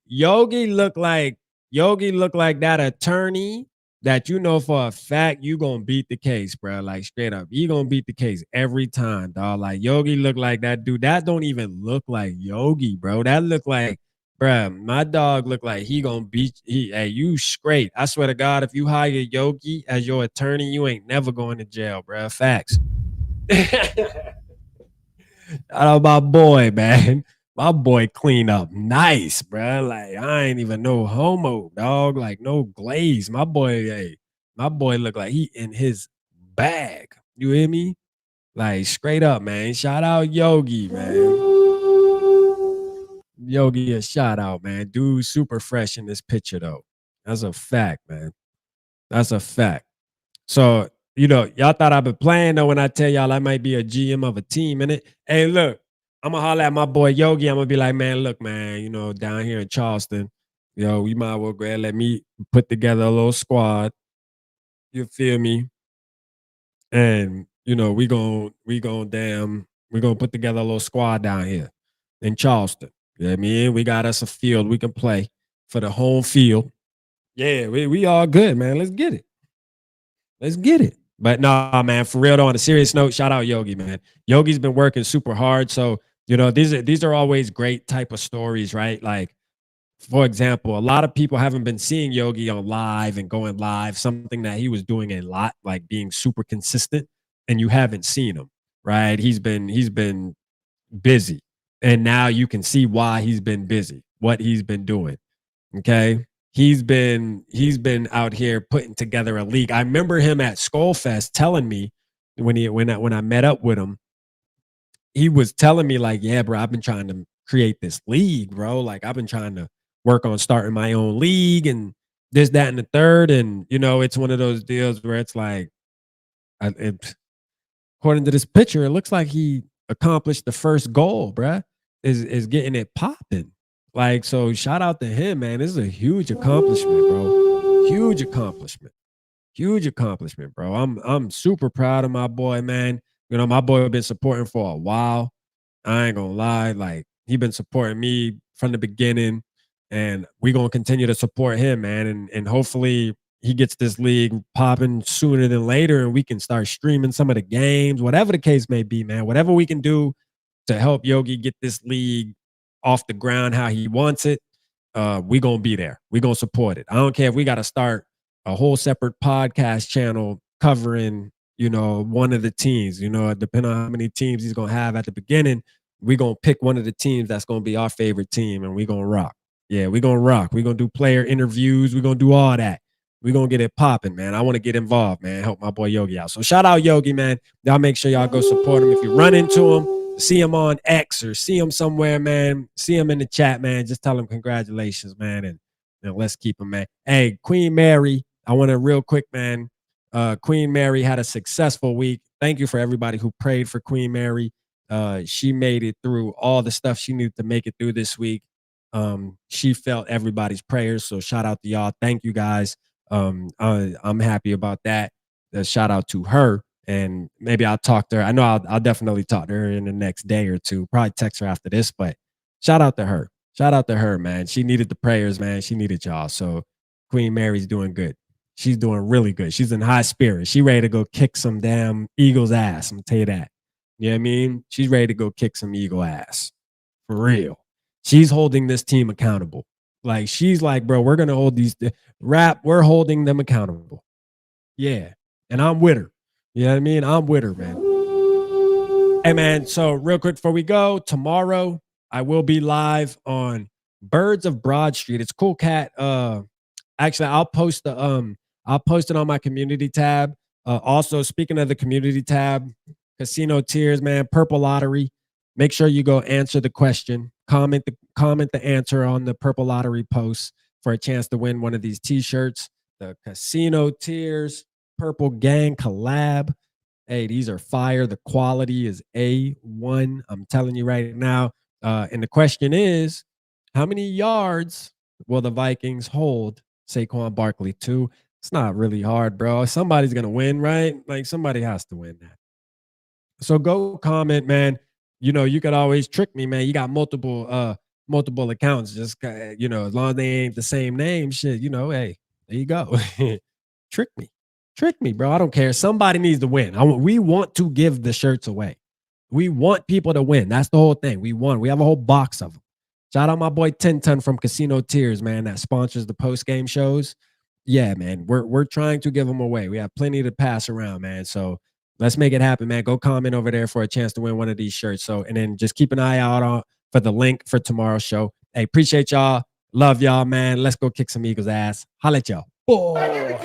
Yogi look like that attorney that you know for a fact you gonna beat the case, bro. Like straight up, you gonna beat the case every time, dog. Like Yogi look like that dude. That don't even look like Yogi, bro. That look like, bro. My dog look like he gonna beat. Hey, you straight. I swear to God, if you hire Yogi as your attorney, you ain't never going to jail, bro. Facts. My boy, man. My boy clean up nice, bro. Like I ain't even no homo, dog. Like no glaze. My boy look like he in his bag. You hear me? Like straight up, man. Shout out Yogi, man. Yogi, a shout out, man. Dude, super fresh in this picture, though. That's a fact, man. That's a fact. So, you know, y'all thought I've been playing though when I tell y'all I might be a GM of a team in it. Hey, look, I'm gonna holler at my boy Yogi. I'm gonna be like, man, look, man, you know, down here in Charleston, we might well go ahead and let me put together a little squad. You feel me? And you know, we gonna put together a little squad down here in Charleston. You know what I mean? We got us a field we can play for the home field. Yeah, we all good, man. Let's get it. Let's get it. But nah, man, for real though, on a serious note, shout out Yogi, man. Yogi's been working super hard. So, you know, these are always great type of stories, right? Like, for example, a lot of people haven't been seeing Yogi on live and going live, something that he was doing a lot, like being super consistent, and you haven't seen him, right? He's been busy. And now you can see why he's been busy, what he's been doing. Okay. He's been out here putting together a league. I remember him at Skol Fest telling me when I met up with him, he was telling me like, yeah, bro, I've been trying to create this league, bro. Like I've been trying to work on starting my own league and this, that, and the third. And you know, it's one of those deals where it's like, according to this picture, it looks like he accomplished the first goal, bruh, is getting it popping. Like, so shout out to him, man. This is a huge accomplishment, bro. Huge accomplishment. Huge accomplishment, bro. I'm super proud of my boy, man. You know, my boy been supporting for a while. I ain't gonna lie. Like, he been supporting me from the beginning. And we gonna continue to support him, man. And hopefully, he gets this league popping sooner than later, and we can start streaming some of the games, whatever the case may be, man. Whatever we can do to help Yogi get this league off the ground how he wants it, we gonna be there. We gonna support it. I don't care if we got to start a whole separate podcast channel covering, you know, one of the teams. You know, depending on how many teams he's gonna have at the beginning, we gonna pick one of the teams that's gonna be our favorite team, and we gonna rock. Yeah, we gonna rock. We gonna do player interviews. We gonna do all that. We gonna get it popping, man. I want to get involved, man. Help my boy Yogi out. So shout out Yogi, man. Y'all make sure y'all go support him. If you run into him, see him on X or see him somewhere, man. See him in the chat, man. Just tell him congratulations, man. And let's keep him, man. Hey, Queen Mary, I want to real quick, man. Queen Mary had a successful week. Thank you for everybody who prayed for Queen Mary. She made it through all the stuff she needed to make it through this week. She felt everybody's prayers. So shout out to y'all. Thank you guys. I'm happy about that. Shout out to her, and maybe I'll talk to her. I know I'll definitely talk to her in the next day or two. Probably text her after this, but shout out to her. Shout out to her, man. She needed the prayers, man. She needed y'all. So Queen Mary's doing good. She's doing really good. She's in high spirits. She ready to go kick some damn Eagles ass. I'm gonna tell you that. You know what I mean? She's ready to go kick some Eagle ass. For real. She's holding this team accountable. Like, she's like, bro, we're gonna hold these we're holding them accountable. Yeah. And I'm with her. You know what I mean? I'm with her, man. Hey, man. So real quick before we go, tomorrow I will be live on Birds of Broad Street. It's Cool Cat. Actually, I'll post it on my community tab. Also, speaking of the community tab, Casino Tiers, man, Purple Lottery. Make sure you go answer the question. Comment the answer on the Purple Lottery post for a chance to win one of these t-shirts. The Casino Tiers Purple Gang collab. Hey, these are fire. The quality is A1. I'm telling you right now. And the question is, how many yards will the Vikings hold Saquon Barkley to? It's not really hard, bro. Somebody's going to win, right? Like, somebody has to win that. So go comment, man. You know, you could always trick me, man. You got multiple accounts. Just, you know, as long as they ain't the same name, shit, you know, hey, there you go. Trick me, bro. I don't care. Somebody needs to win. We want to give the shirts away. We want people to win. That's the whole thing. We have a whole box of them. Shout out my boy 10 Ton from Casino Tiers, man, that sponsors the post-game shows. Yeah, man, we're trying to give them away. We have plenty to pass around, man. So let's make it happen, man. Go comment over there for a chance to win one of these shirts. So, and then just keep an eye out for the link for tomorrow's show. Hey, appreciate y'all. Love y'all, man. Let's go kick some Eagles ass. Holla at y'all. Boy.